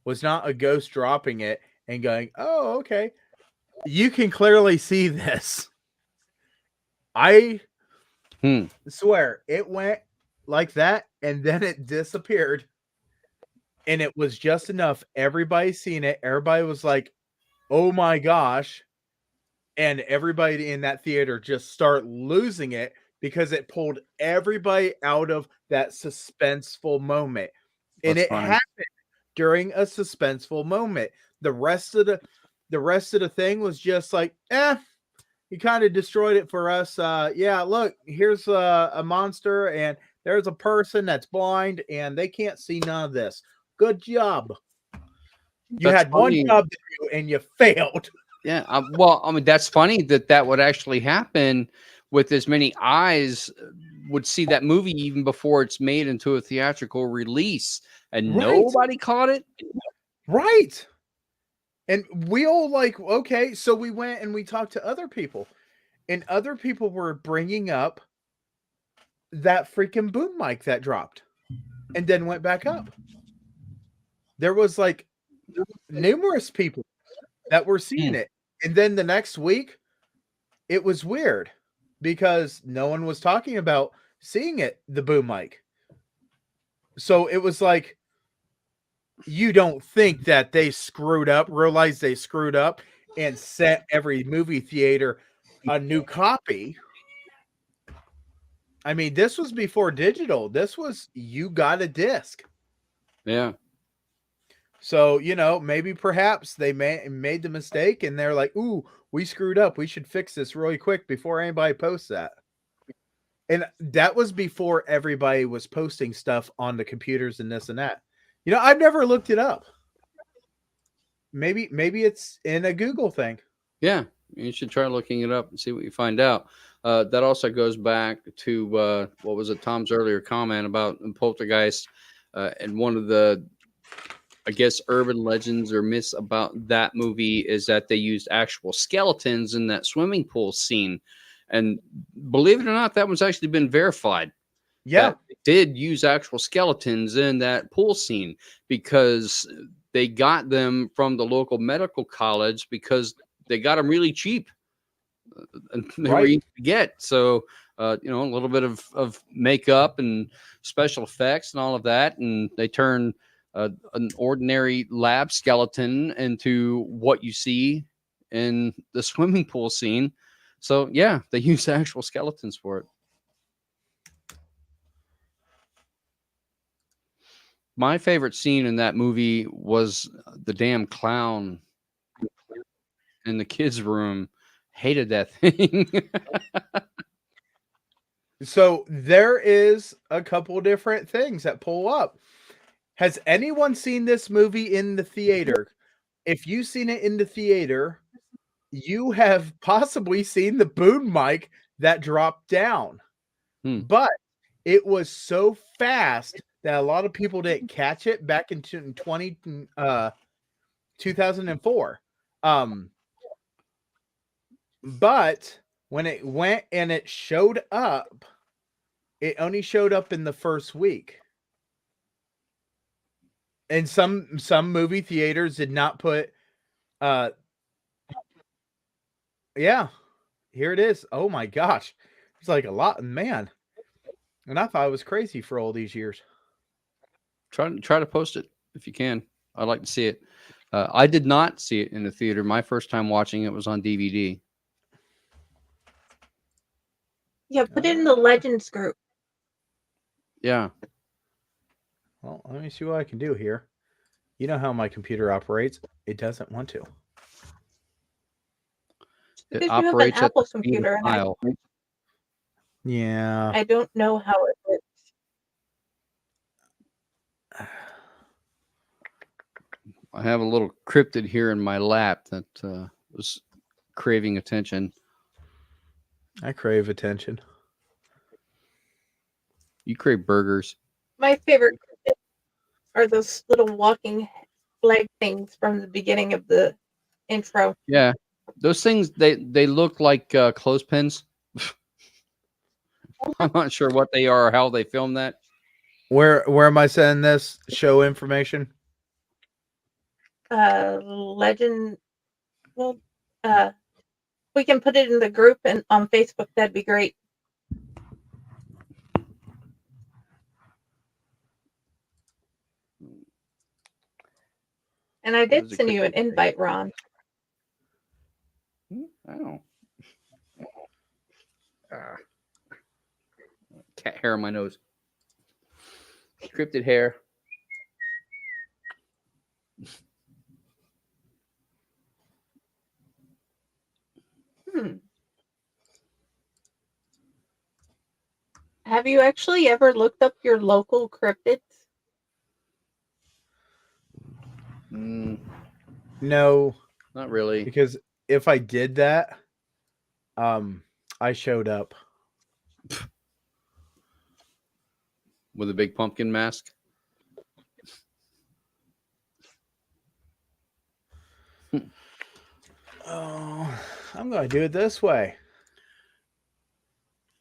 was not a ghost dropping it and going, oh, okay. You can clearly see this. I swear it went like that, and then it disappeared. And it was just enough. Everybody seen it. Everybody was like, oh my gosh. And everybody in that theater just start losing it because it pulled everybody out of that suspenseful moment. And That's it funny. happened during a suspenseful moment. The rest of the thing was just like, you kind of destroyed it for us. Yeah, look, here's a monster, and there's a person that's blind, and they can't see none of this. Good job. You That's had one funny. job to do, and you failed. Yeah. Well, I mean, that's funny that would actually happen with as many eyes would see that movie even before it's made into a theatrical release, and Right. nobody caught it. Right. And we all like, okay, so we went and we talked to other people, and other people were bringing up that freaking boom mic that dropped and then went back up. There was like numerous people that were seeing it. And then the next week, it was weird because no one was talking about seeing it, the boom mic. So it was like, you don't think that they screwed up, realized they screwed up, and sent every movie theater a new copy. I mean, this was before digital. This was, you got a disc. Yeah. So, maybe perhaps they made the mistake and they're like, ooh, we screwed up. We should fix this really quick before anybody posts that. And that was before everybody was posting stuff on the computers and this and that. I've never looked it up. Maybe it's in a Google thing. Yeah. You should try looking it up and see what you find out. That also goes back to what was it, Tom's earlier comment about Poltergeist, and one of the, I guess, urban legends or myths about that movie is that they used actual skeletons in that swimming pool scene. And believe it or not, that one's actually been verified. Yeah. They did use actual skeletons in that pool scene because they got them from the local medical college because they got them really cheap. And they were easy to get. So, a little bit of makeup and special effects and all of that. And they turn an ordinary lab skeleton into what you see in the swimming pool scene. So, yeah, they use actual skeletons for it. My favorite scene in that movie was the damn clown in the kids' room. Hated that thing. So there is a couple different things that pull up. Has anyone seen this movie in the theater? If you've seen it in the theater, you have possibly seen the boom mic that dropped down. But it was so fast that a lot of people didn't catch it back in 2004. But when it went and it showed up, it only showed up in the first week. And some movie theaters did not put yeah, here it is. Oh my gosh. It's like a lot, man. And I thought it was crazy for all these years. Try to post it if you can. I'd like to see it. I did not see it in the theater. My first time watching it was on DVD. Yeah, put it in the Legends group. Yeah. Well, let me see what I can do here. You know how my computer operates. It doesn't want to. It Because you have operates an at Apple the speed of computer, and Pyle. Yeah. I don't know how it works. I have a little cryptid here in my lap that was craving attention. I crave attention. You crave burgers. My favorite are those little walking leg things from the beginning of the intro. Yeah. Those things, they look like clothespins. I'm not sure what they are or how they filmed that. Where am I sending this show information? Legend. Well, we can put it in the group and on Facebook. That'd be great. And I did send you an invite, Ron. Oh. cat hair on my nose. Cryptid hair. Have you actually ever looked up your local cryptids? No, Not really. because if I did that, I showed up. With a big pumpkin mask. Oh, I'm going to do it this way.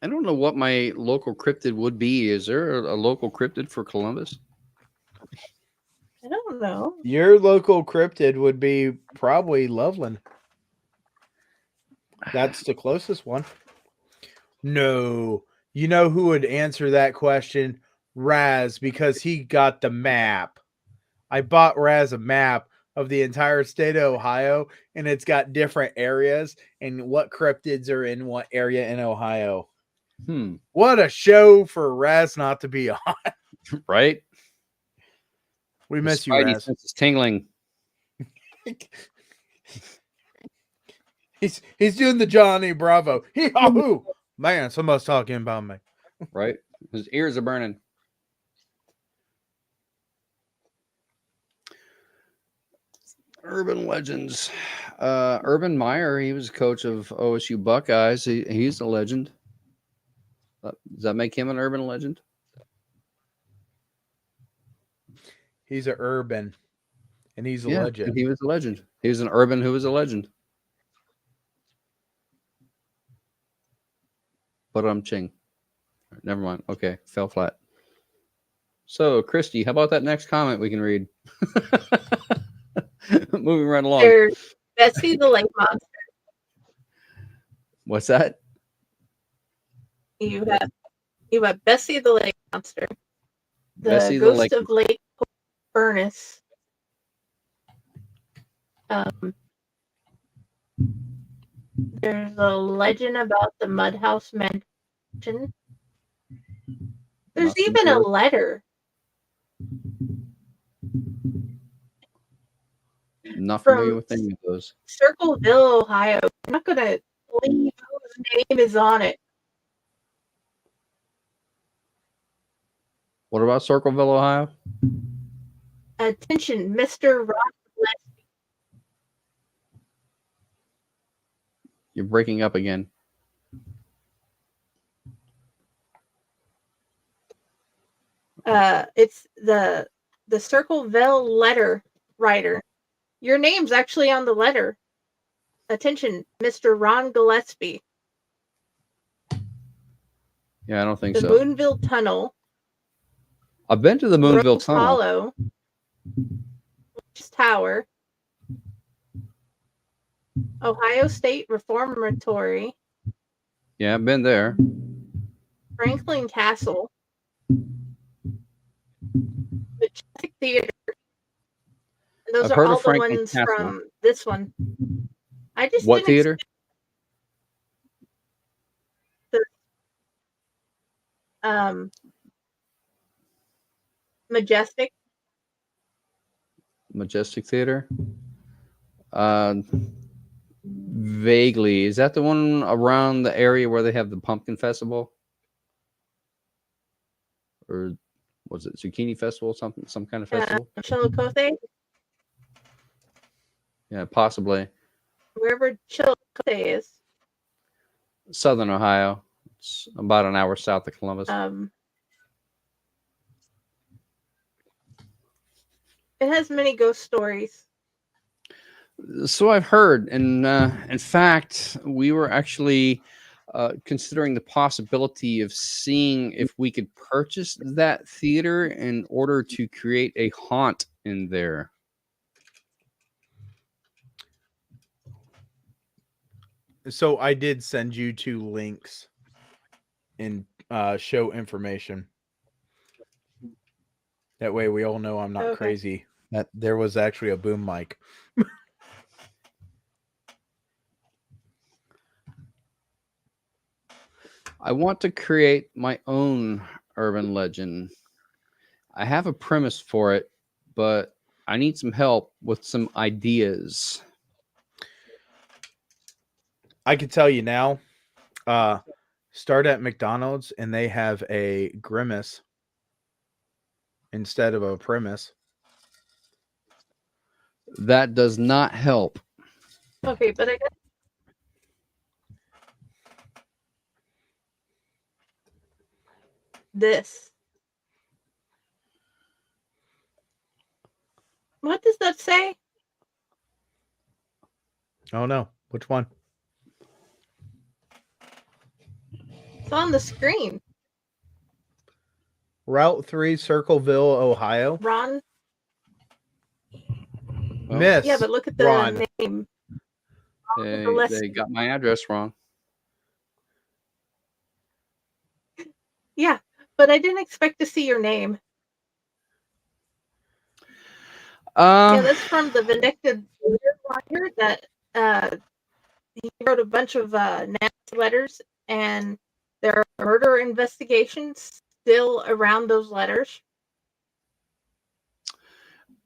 I don't know what my local cryptid would be. Is there a local cryptid for Columbus? I don't know. Your local cryptid would be probably Loveland. That's the closest one. No. You know who would answer that question? Raz, because he got the map. I bought Raz a map of the entire state of Ohio, and it's got different areas and what cryptids are in what area in Ohio. What a show for Raz not to be on. Right? We miss you, Spidey Raz. sense is tingling. He's doing the Johnny Bravo. Hee-haw-hoo. Man, somebody's talking about me. Right? His ears are burning. Urban legends. Urban Meyer, he was coach of OSU Buckeyes. He's a legend. Does that make him an urban legend? He's an urban, and he's a legend. And he was a legend. He was an urban who was a legend. But I'm ching. Never mind. Okay, fell flat. So, Christy, how about that next comment we can read? Moving right along. There's Bessie the Lake Monster. What's that? You have Bessie the Lake Monster. The Bessie the Ghost Lake- of Lake Furnace. There's a legend about the Mud House Mansion. There's Not even a familiar. letter Not From- familiar with any of those. Circleville, Ohio. I'm not gonna believe whose name is on it. What about Circleville, Ohio? Attention, Mr. Ron. You're breaking up again. It's the Circleville letter writer. Your name's actually on the letter. Attention, Mr. Ron Gillespie. Yeah, I don't think The so. Boonville Tunnel. I've been to the Moonville Rose Tunnel. Hollow. Witch's Tower. Ohio State Reformatory. Yeah, I've been there. Franklin Castle. Majestic Theater. And those I've are heard of all the Franklin ones Castle. from this one. I just What didn't theater? Majestic. Majestic Theater. Vaguely. Is that the one around the area where they have the pumpkin festival? Or was it Zucchini Festival? Some kind of festival? Chillicothe. Yeah, possibly. Wherever Chillicothe is. Southern Ohio. It's about an hour south of Columbus. It has many ghost stories. So I've heard, and in fact, we were actually considering the possibility of seeing if we could purchase that theater in order to create a haunt in there. So I did send you 2 links and show information. That way we all know I'm not Okay. crazy. That there was actually a boom mic. I want to create my own urban legend. I have a premise for it, but I need some help with some ideas. I can tell you now. Start at McDonald's and they have a grimace instead of a premise. That does not help. Okay, but I guess this. What does that say? Oh no, which one? It's on the screen. Route 3, Circleville, Ohio. Ron. Well, Miss. Yeah, but look at the Ron. name. They got my address wrong. Yeah, but I didn't expect to see your name. Yeah, that's from the Vindictive Writer that he wrote a bunch of nasty letters, and there are murder investigations still around those letters.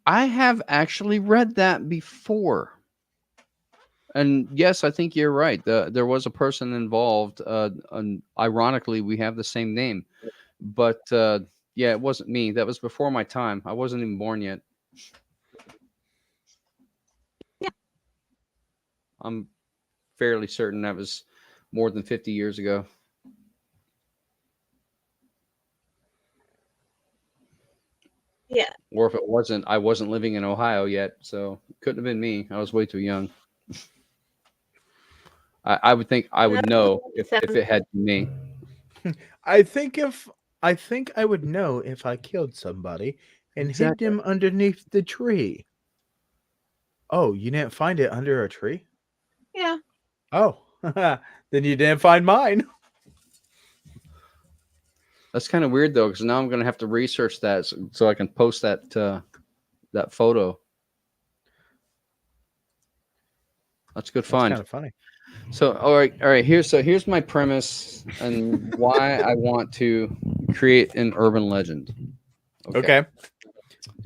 I have actually read that before. And yes, I think you're right. There was a person involved. And ironically, we have the same name. But yeah, it wasn't me. That was before my time. I wasn't even born yet. Yeah. I'm fairly certain that was more than 50 years ago. Yeah. Or if it wasn't, I wasn't living in Ohio yet, so it couldn't have been me. I was way too young. I would think I would know if it had been me. I think I would know if I killed somebody and hid them underneath the tree. Oh, you didn't find it under a tree? Yeah. Oh, then you didn't find mine. That's kind of weird though, because now I'm going to have to research that so I can post that that photo. That's a good find. That's kind of funny. So all right. Here's my premise and why I want to create an urban legend. Okay.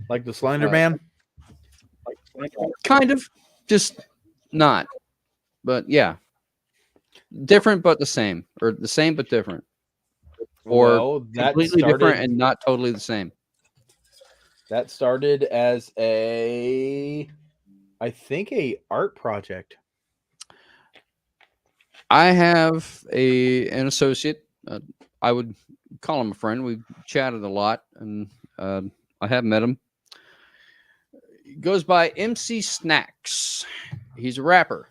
Like the Slender Man? Kind of, just not. But yeah. Different but the same. Or the same but different. Or Well, that completely different started- and not totally the same. That started as I think a art project. I have an associate. I would call him a friend. We've chatted a lot, and I have met him. He goes by MC Snacks. He's a rapper.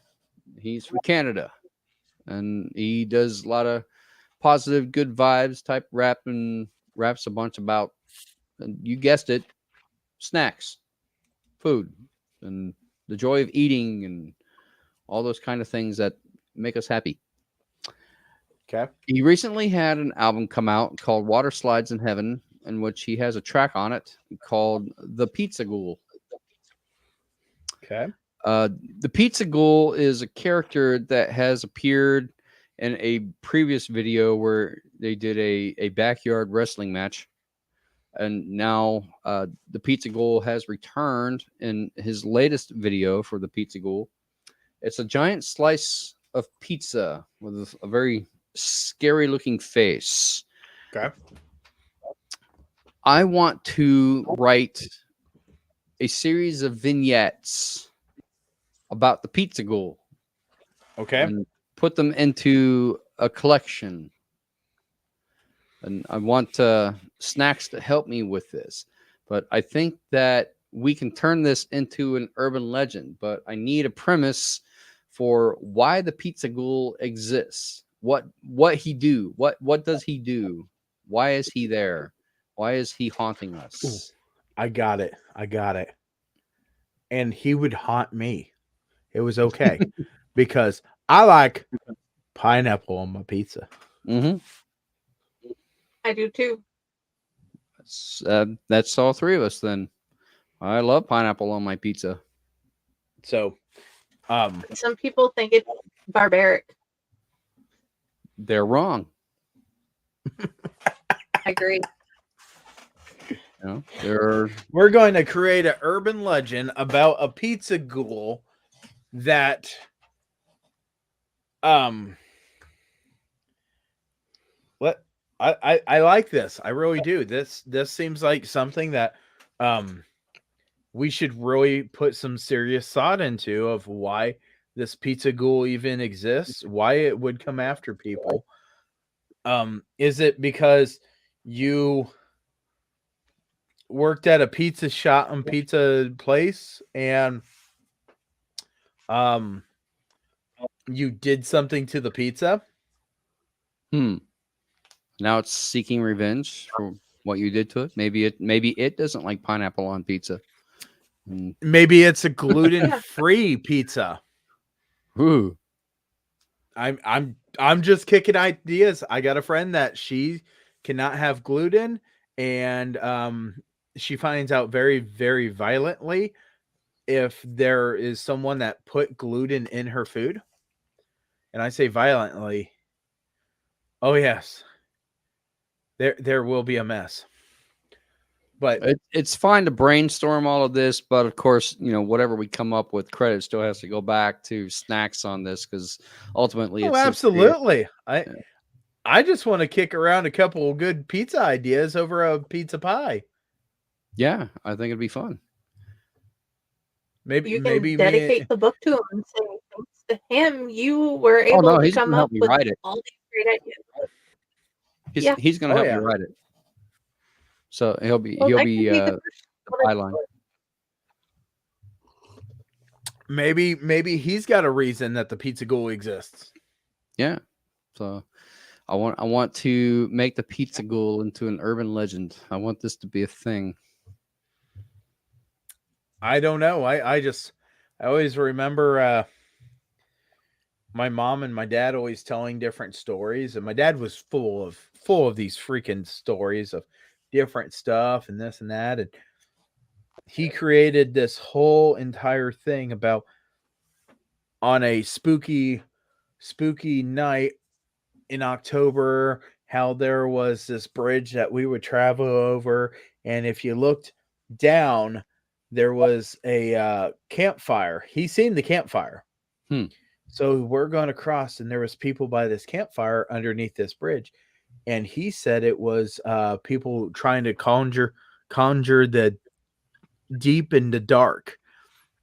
He's from Canada, and he does a lot of positive, good vibes type rap, and raps a bunch about, and you guessed it, snacks, food, and the joy of eating, and all those kind of things that make us happy. Okay. He recently had an album come out called Water Slides in Heaven, in which he has a track on it called The Pizza Ghoul. Okay. The Pizza Ghoul is a character that has appeared in a previous video where they did a backyard wrestling match. And now the Pizza Ghoul has returned in his latest video for the Pizza Ghoul. It's a giant slice of pizza with a very scary looking face. Okay. I want to write a series of vignettes about the Pizza Ghoul. Okay. And put them into a collection. And I want Snacks to help me with this. But I think that we can turn this into an urban legend. But I need a premise for why the Pizza Ghoul exists. What he do? What does he do? Why is he there? Why is he haunting us? Ooh, I got it. And he would haunt me. It was okay because I like pineapple on my pizza. Mm-hmm. I do too. That's all three of us then. I love pineapple on my pizza. So, Some people think it's barbaric. They're wrong. I agree. You know, We're going to create an urban legend about a pizza ghoul that what I like this. I really do. This seems like something that we should really put some serious thought into of why this pizza ghoul even exists, why it would come after people. Is it because you worked at a pizza shop and pizza place and you did something to the pizza? Now it's seeking revenge for what you did to it. Maybe it doesn't like pineapple on pizza. Maybe it's a gluten-free pizza. Ooh. I'm just kicking ideas. I got a friend that she cannot have gluten, and she finds out very, very violently if there is someone that put gluten in her food. And I say violently. Oh yes. There will be a mess. But it's fine to brainstorm all of this, but of course, you know, whatever we come up with, credit still has to go back to Snacks on this, because ultimately it's absolutely. I just want to kick around a couple of good pizza ideas over a pizza pie. Yeah, I think it'd be fun. Maybe dedicate the book to him and say, thanks to him, you were able to come up with all these great ideas. He's going to help me write it. So he'll be the byline. Maybe he's got a reason that the pizza ghoul exists. Yeah. So I want to make the pizza ghoul into an urban legend. I want this to be a thing. I don't know. I always remember my mom and my dad always telling different stories, and my dad was full of these freaking stories of different stuff and this and that, and he created this whole entire thing about on a spooky night in October, how there was this bridge that we would travel over, and if you looked down, there was a campfire. He's seen the campfire. So we're going to cross, and there was people by this campfire underneath this bridge. And he said it was people trying to conjure the deep in the dark.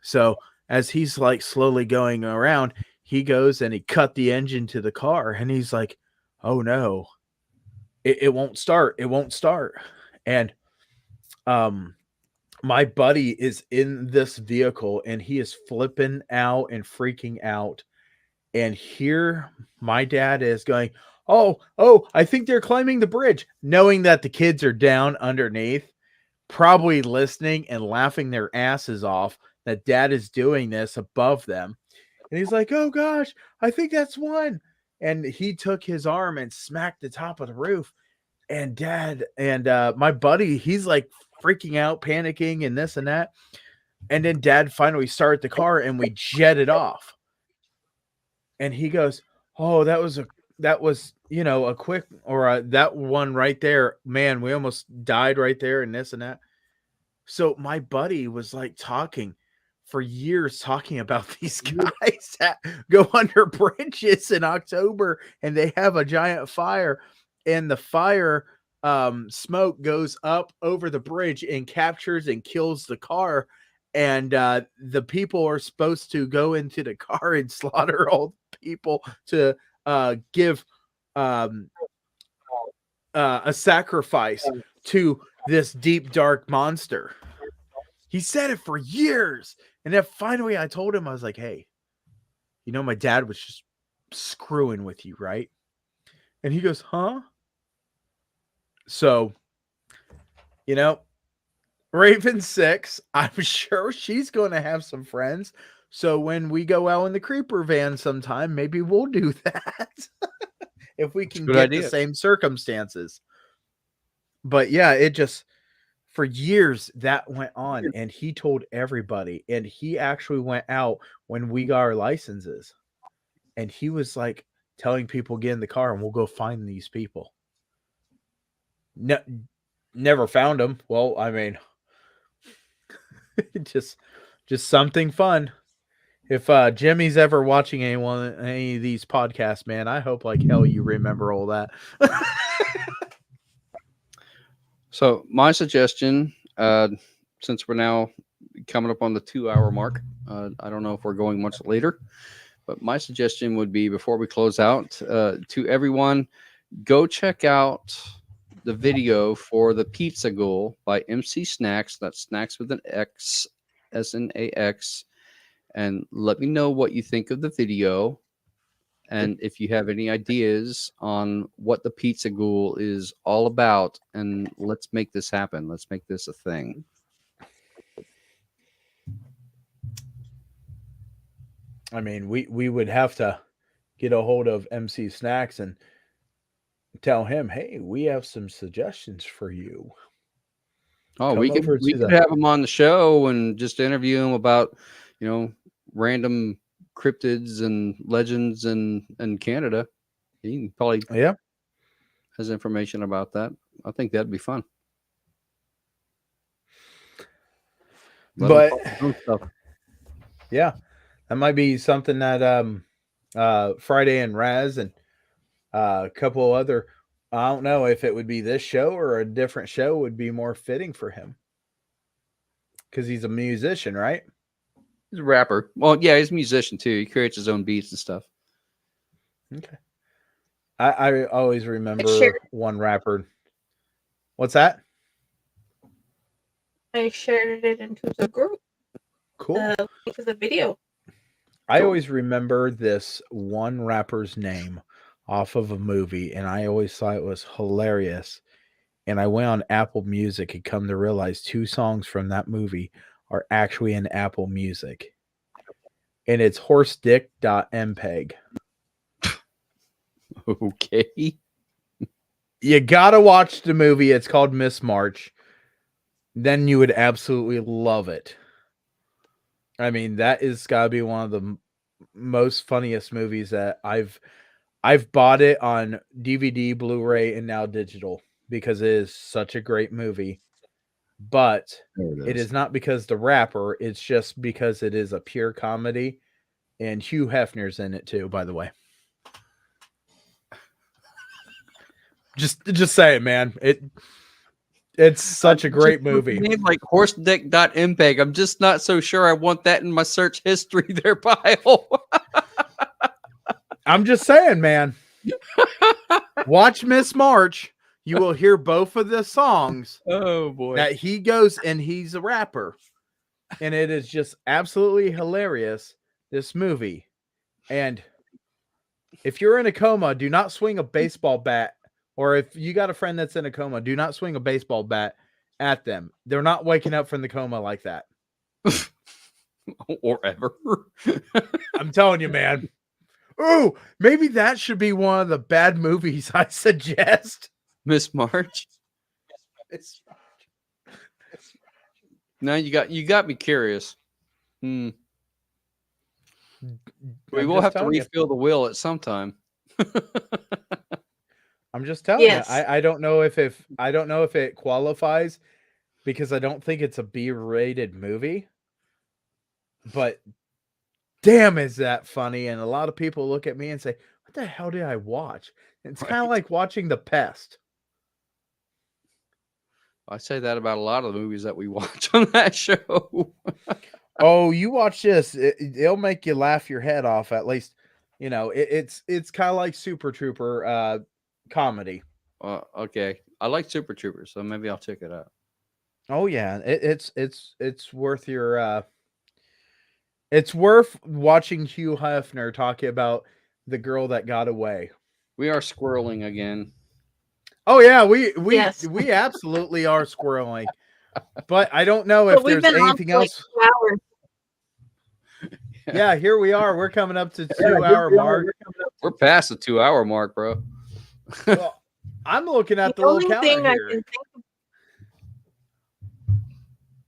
So as he's like slowly going around, he goes and he cut the engine to the car, and he's like, oh no, it won't start. It won't start. And my buddy is in this vehicle, and he is flipping out and freaking out. And here my dad is going, oh, I think they're climbing the bridge, knowing that the kids are down underneath, probably listening and laughing their asses off that dad is doing this above them. And he's like, oh gosh, I think that's one. And he took his arm and smacked the top of the roof. And dad and my buddy, he's like freaking out, panicking and this and that. And then dad finally started the car, and we jetted off. And he goes, oh, that was, you know, a quick, or that one right there, man, we almost died right there and this and that. So my buddy was like talking for years, talking about these guys that go under bridges in October, and they have a giant fire, and the fire smoke goes up over the bridge and captures and kills the car. And the people are supposed to go into the car and slaughter all people to give a sacrifice to this deep, dark monster. He said it for years. And then finally I told him, I was like, hey, you know, my dad was just screwing with you, right? And he goes, huh? So, you know, Raven 6, I'm sure she's going to have some friends. So when we go out in the creeper van sometime, maybe we'll do that. If we can get the same circumstances. But yeah, it just, for years that went on, and he told everybody, and he actually went out when we got our licenses, and he was like telling people, get in the car and we'll go find these people. No, never found him. Well, I mean, just something fun. If Jimmy's ever watching any of these podcasts, man, I hope like hell you remember all that. So my suggestion, since we're now coming up on the 2-hour mark, I don't know if we're going much later, but my suggestion would be before we close out, to everyone, go check out the video for the Pizza Ghoul by MC Snacks. That's Snacks with an X, SNAX. And let me know what you think of the video. And if you have any ideas on what the Pizza Ghoul is all about, and let's make this happen. Let's make this a thing. I mean, we would have to get a hold of MC Snacks and tell him, hey, we have some suggestions for you. Oh, Come we could have him on the show and just interview him about, random cryptids and legends in Canada. He probably has information about that. I think that'd be fun. But yeah, that might be something that Friday and Raz and a couple other, I don't know if it would be this show or a different show would be more fitting for him. Because he's a musician, right? He's a rapper. Well, yeah, he's a musician too. He creates his own beats and stuff. Okay. I always remember one rapper. What's that? I shared it into the group. Cool. Because of the video. I always remember this one rapper's name off of a movie, and I always thought it was hilarious. And I went on Apple Music and come to realize 2 songs from that movie are actually in Apple Music. And it's horsedick.mpeg. Okay. You gotta watch the movie. It's called Miss March. Then you would absolutely love it. I mean, that is gotta be one of the most funniest movies that I've bought it on DVD, Blu-ray, and now digital because it is such a great movie. But it is not because the rapper, it's just because it is a pure comedy. And Hugh Hefner's in it too, by the way. Just say it, man. It's such a great movie. Name like horsedick.mpeg. I'm just not so sure I want that in my search history there, Pyle. I'm just saying, man. Watch Miss March. You will hear both of the songs. Oh boy. That he goes and he's a rapper. And it is just absolutely hilarious, this movie. And if you're in a coma, do not swing a baseball bat. Or if you got a friend that's in a coma, do not swing a baseball bat at them. They're not waking up from the coma like that. Or ever. I'm telling you, man. Ooh, maybe that should be one of the bad movies I suggest. Miss March. Now you got me curious. We will have to refill the will at some time. I'm just telling you. I don't know if it qualifies because I don't think it's a B-rated movie. But damn, is that funny? And a lot of people look at me and say, "What the hell did I watch?" It's kind of like watching The Pest. I say that about a lot of the movies that we watch on that show. Oh, you watch this. It'll make you laugh your head off. At least, it's kind of like Super Trooper comedy. Okay. I like Super Troopers, so maybe I'll check it out. Oh yeah. It's worth your it's worth watching Hugh Hefner talking about the girl that got away. We are squirreling again. Oh yeah, we absolutely are squirreling. But I don't know if there's anything else. Yeah, here we are. We're coming up to 2-hour mark. We're past the 2-hour mark, bro. Well, I'm looking at the little counter here.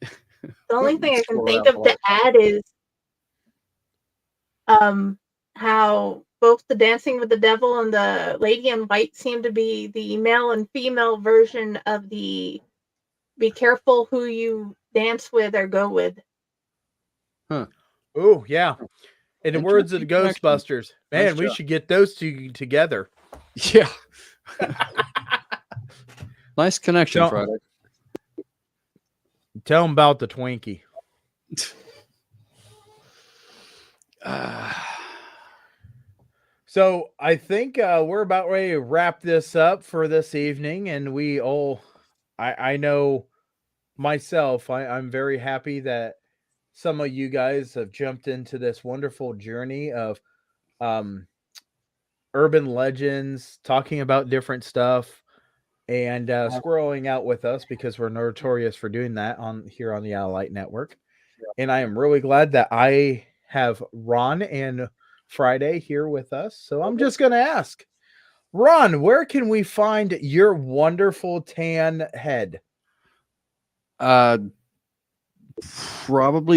The only thing I can think of to add is how both the Dancing with the Devil and the Lady in White seem to be the male and female version of the be careful who you dance with or go with. Oh, yeah. In the words of the Interesting connection. Ghostbusters, man, Nice we job. should get those two together. Yeah. Nice connection, Don't- Friday. Tell them about the Twinkie. So I think we're about ready to wrap this up for this evening, and we all, I know myself, I'm very happy that some of you guys have jumped into this wonderful journey of urban legends, talking about different stuff, and squirreling out with us because we're notorious for doing that here on the Allight Network. And I am really glad that I have Ron and Friday here with us. So I'm just going to ask, Ron, where can we find your wonderful tan head? Probably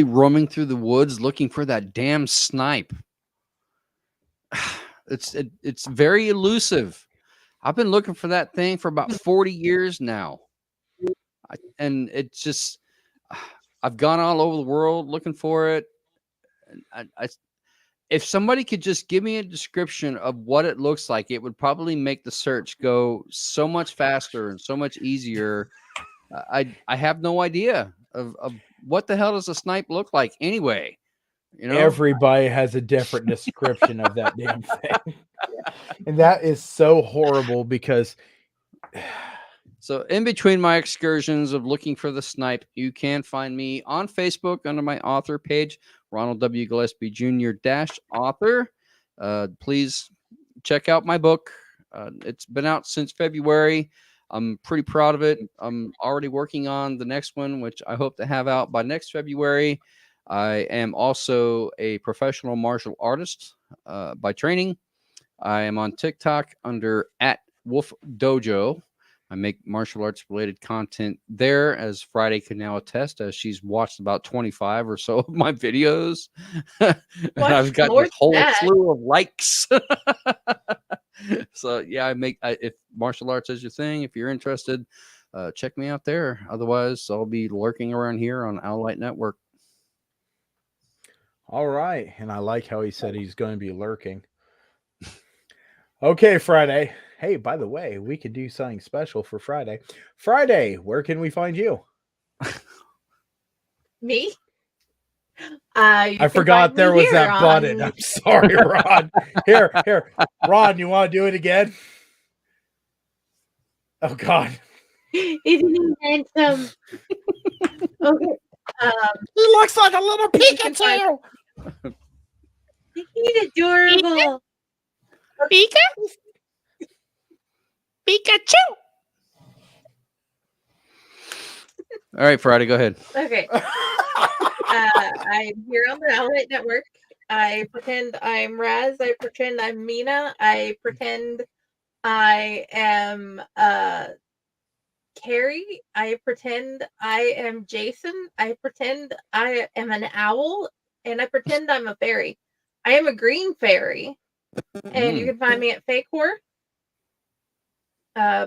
roaming through the woods looking for that damn snipe. It's very elusive. I've been looking for that thing for about 40 years now. And it's just, I've gone all over the world looking for it. If somebody could just give me a description of what it looks like, it would probably make the search go so much faster and so much easier. I have no idea of what the hell does a snipe look like anyway. You know, Everybody has a different description of that damn thing. And that is so horrible because so in between my excursions of looking for the snipe, you can find me on Facebook under my author page, Ronald W Gillespie Jr. -author. Please check out my book. It's been out since February. I'm pretty proud of it. I'm already working on the next one, which I hope to have out by next February. I am also a professional martial artist by training. I am on TikTok under @WolfDojo. I make martial arts related content there, as Friday can now attest, as she's watched about 25 or so of my videos. And I've got this whole slew of likes. So yeah, if martial arts is your thing, if you're interested, check me out there. Otherwise, I'll be lurking around here on Allight Network. All right. And I like how he said he's going to be lurking. Okay, Friday. Hey, by the way, we could do something special for Friday. Friday, where can we find you? Me? I forgot there was that button. I'm sorry, Ron. Here. Ron, you want to do it again? Oh, God. Isn't he handsome? Okay. He looks like a little Pikachu. He's adorable. Pikachu. All right, Friday, go ahead. Okay. I'm here on the Allight Network. I pretend I'm Raz. I pretend I'm Mina. I pretend I am Carrie. I pretend I am Jason. I pretend I am an owl. And I pretend I'm a fairy. I am a green fairy. And you can find me at Fake Horror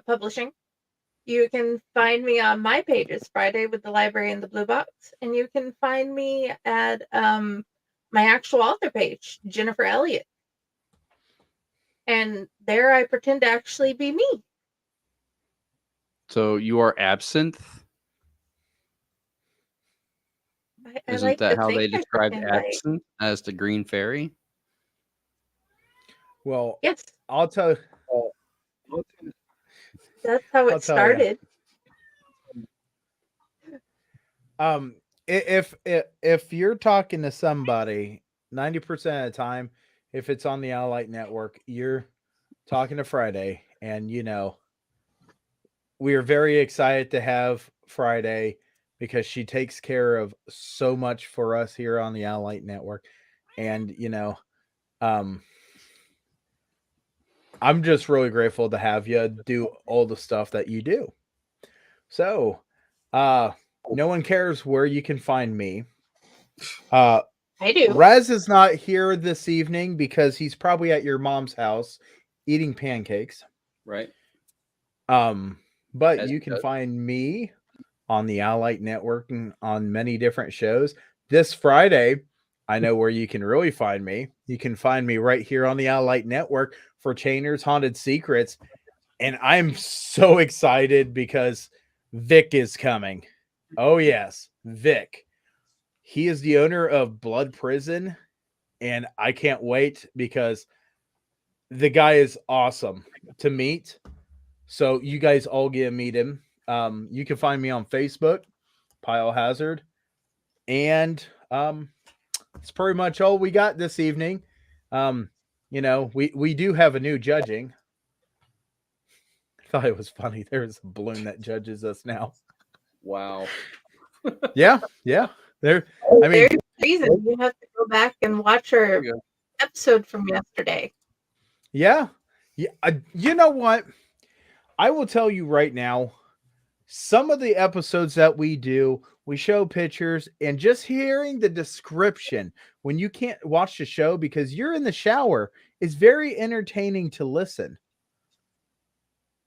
Publishing. You can find me on my pages, Friday with the Library and the Blue Box. And you can find me at my actual author page, Jennifer Elliott. And there I pretend to actually be me. So you are Absinthe? Isn't like that to how they think I described pretend like- Absinthe as the green fairy? Well, Yes, I'll tell you. that's how I'll it tell ya. started. If you're talking to somebody 90% of the time, if it's on the Allight Network, you're talking to Friday, and we are very excited to have Friday because she takes care of so much for us here on the Allight Network. And I'm just really grateful to have you do all the stuff that you do. So no one cares where you can find me. I do. Raz is not here this evening because he's probably at your mom's house eating pancakes. Right. But As you he can does. find me on the Allight Network and on many different shows. This Friday, I know where you can really find me. You can find me right here on the Allight Network for Chainer's Haunted Secrets. And I'm so excited because Vic is coming. Oh, yes, Vic. He is the owner of Blood Prison, and I can't wait because the guy is awesome to meet. So you guys all get to meet him. You can find me on Facebook, Pyle Hazard, and it's pretty much all we got this evening. We do have a new judging. I thought it was funny. There's a balloon that judges us now. Wow. Yeah. There. I mean, There's a reason you have to go back and watch our There you go. episode from yesterday. yeah. You know what? I will tell you right now, some of the episodes that we do, we show pictures, and just hearing the description when you can't watch the show because you're in the shower is very entertaining to listen.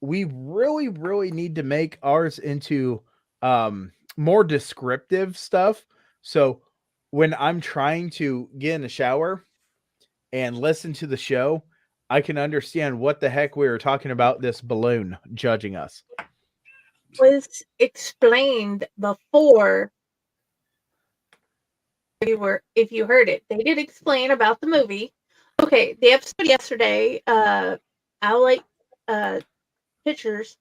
We really, really need to make ours into more descriptive stuff. So when I'm trying to get in the shower and listen to the show, I can understand what the heck we were talking about this balloon judging us. Was explained before if you heard it. They did explain about the movie. Okay, the episode yesterday, Allight Pictures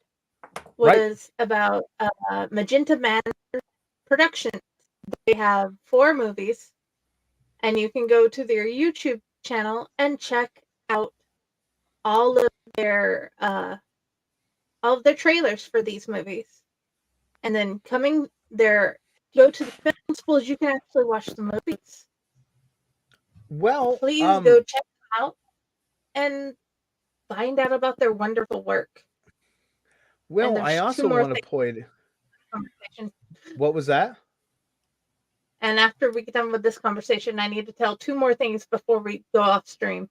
was about Magenta Man Productions. They have 4 movies, and you can go to their YouTube channel and check out all of their trailers for these movies. And then go to the film schools, you can actually watch the movies. Well, Please go check them out and find out about their wonderful work. Well, I also want to point. What was that? And after we get done with this conversation, I need to tell 2 more things before we go off stream.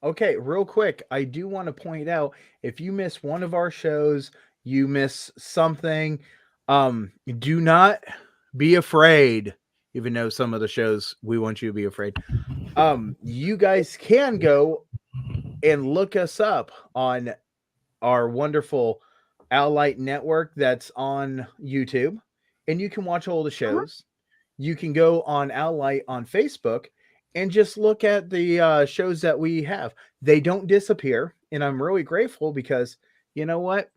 Okay, real quick, I do want to point out if you miss one of our shows, you miss something, do not be afraid, even though some of the shows we want you to be afraid. You guys can go and look us up on our wonderful Allight Network that's on YouTube, and you can watch all the shows. You can go on Allight on Facebook and just look at the shows that we have. They don't disappear, and I'm really grateful because you know what?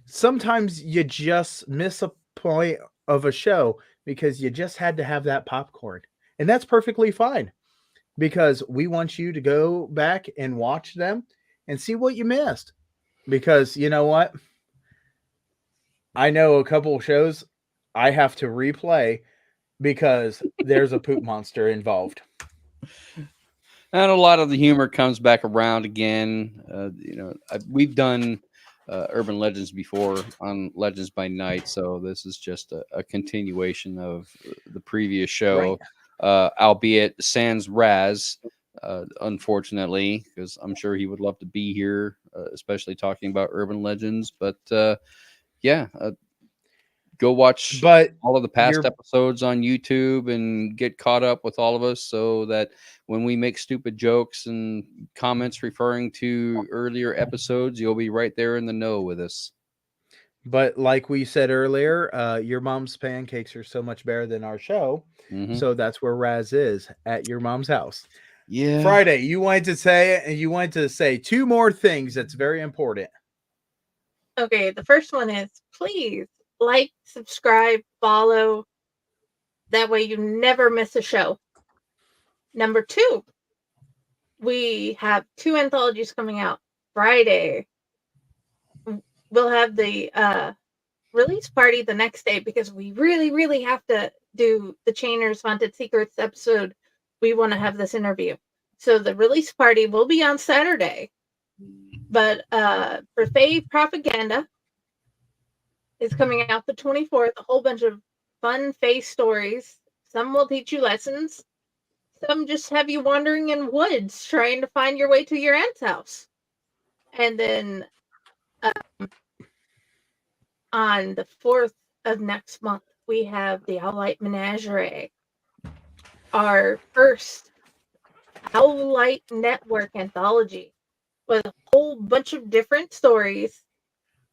Sometimes you just miss a point of a show because you just had to have that popcorn, and that's perfectly fine because we want you to go back and watch them and see what you missed. Because you know what? I know a couple of shows I have to replay because there's a poop monster involved. And a lot of the humor comes back around again. We've done Urban Legends before on Legends by Night, so this is just a continuation of the previous show, albeit sans Raz, unfortunately, because I'm sure he would love to be here, especially talking about Urban Legends. But go watch all of the past episodes on YouTube and get caught up with all of us so that when we make stupid jokes and comments referring to earlier episodes, you'll be right there in the know with us. But like we said earlier, your mom's pancakes are so much better than our show. Mm-hmm. So that's where Raz is, at your mom's house. Yeah. Friday, you wanted to say it, and you wanted to say 2 more things that's very important. Okay, the first one is please like, subscribe, follow. That way you never miss a show. Number 2, we have 2 anthologies coming out. Friday, we'll have the release party the next day because we really, really have to do the Chainer's Haunted Secrets episode. We want to have this interview. So the release party will be on Saturday. But Buffet Propaganda is coming out the 24th. A whole bunch of fun face stories. Some will teach you lessons. some just have you wandering in woods trying to find your way to your aunt's house. And then on the 4th of next month, we have the Owlite Menagerie, our first Owlite Network anthology with a whole bunch of different stories.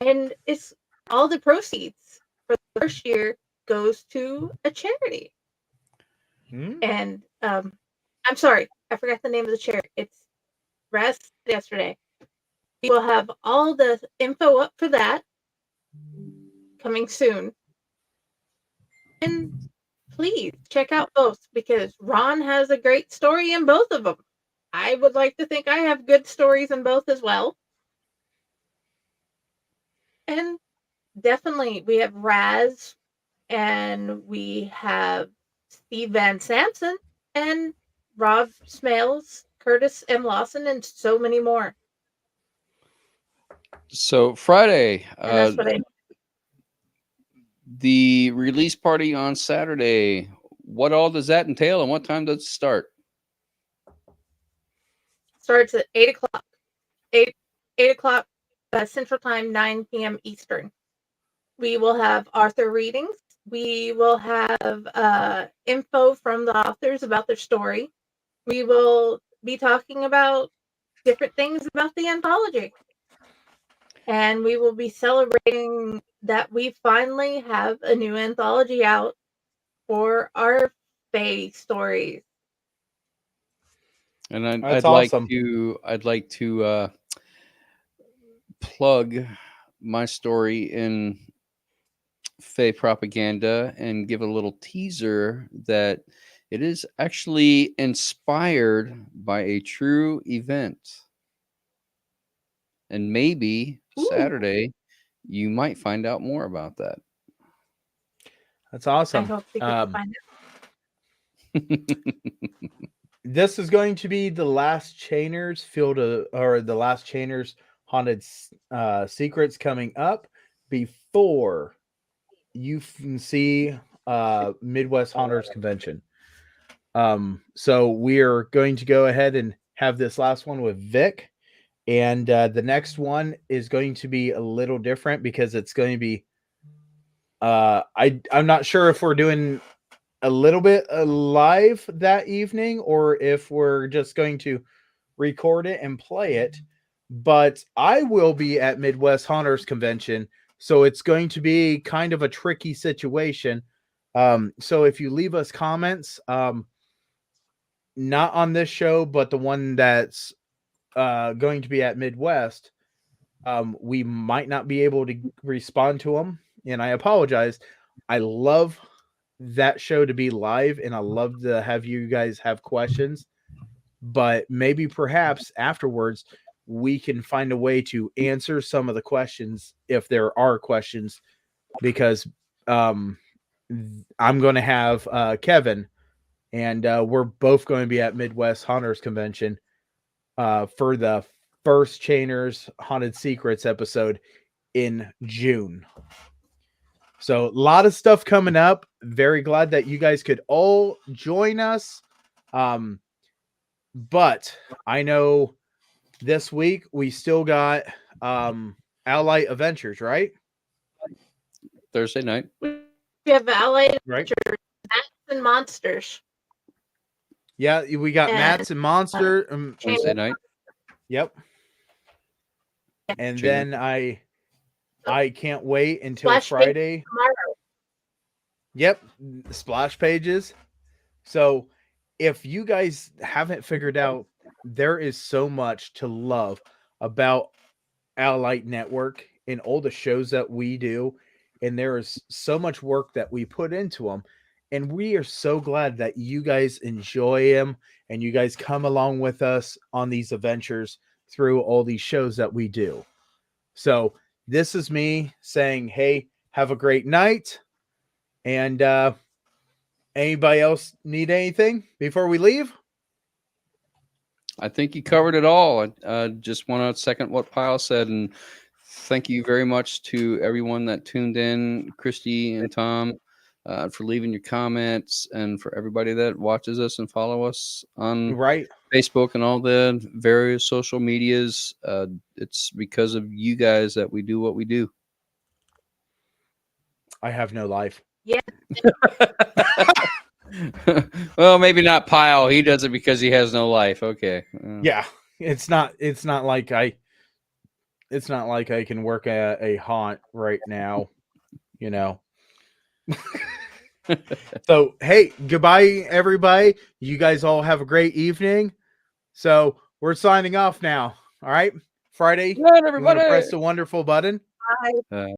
And it's all the proceeds for the first year goes to a charity. And I'm sorry, I forgot the name of the charity. It's Raz yesterday. We will have all the info up for that coming soon. And please check out both because Ron has a great story in both of them. I would like to think I have good stories in both as well. And definitely we have Raz and we have Steve Van Sampson and Rob Smales, Curtis M. Lawson, and so many more. So Friday, And that's what the release party on Saturday. What all does that entail, and what time does it start? Starts at 8 o'clock. 8 o'clock Central Time, 9 p.m. Eastern. We will have author readings. We will have info from the authors about their story. We will be talking about different things about the anthology. And we will be celebrating that we finally have a new anthology out for our Fae stories. And I'd That's like awesome. to plug my story in Fae propaganda and give a little teaser that it is actually inspired by a true event. And maybe Saturday you might find out more about that. That's awesome. I hope we can find This is going to be the last Chainers the last Chainers Haunted Secrets coming up before you can see Midwest Haunters Convention. So we're going to go ahead and have this last one with Vic, and the next one is going to be a little different because it's going to be I'm not sure if we're doing a little bit live that evening or if we're just going to record it and play it, but I will be at Midwest Haunters Convention, so it's going to be kind of a tricky situation. So if you leave us comments, not on this show, but the one that's going to be at Midwest, we might not be able to respond to them, and I apologize. I love that show to be live, and I love to have you guys have questions, but maybe perhaps afterwards we can find a way to answer some of the questions if there are questions, because I'm going to have Kevin, and we're both going to be at Midwest Haunters Convention for the first Chainers Haunted Secrets episode in June. So a lot of stuff coming up. Very glad that you guys could all join us. But I know this week we still got Owlite Adventures, right? Thursday night. We have Owlite Right. Adventures, Mats and Monsters. Yeah, we got And, Mats and Monster. Wednesday night. Yep. And Chainer. then I can't wait until Splash Friday. tomorrow. Yep, splash pages. So if you guys haven't figured out, there is so much to love about Owlite Network and all the shows that we do, and there is so much work that we put into them, and we are so glad that you guys enjoy them and you guys come along with us on these adventures through all these shows that we do. So this is me saying, hey, have a great night. And anybody else need anything before we leave? I think you covered it all. I just want to second what Pyle said, and thank you very much to everyone that tuned in, Christy and Tom, for leaving your comments, and for everybody that watches us and follow us on Right. Facebook and all the various social medias. It's because of you guys that we do what we do. I have no life. Yeah. Well, maybe not Pyle. He does it because he has no life. Okay. Yeah. It's not like I can work at a haunt right now, you know. So, hey, goodbye, everybody. You guys all have a great evening. So, we're signing off now. All right. Friday, Good night, you wanna everybody. press the wonderful button. Bye.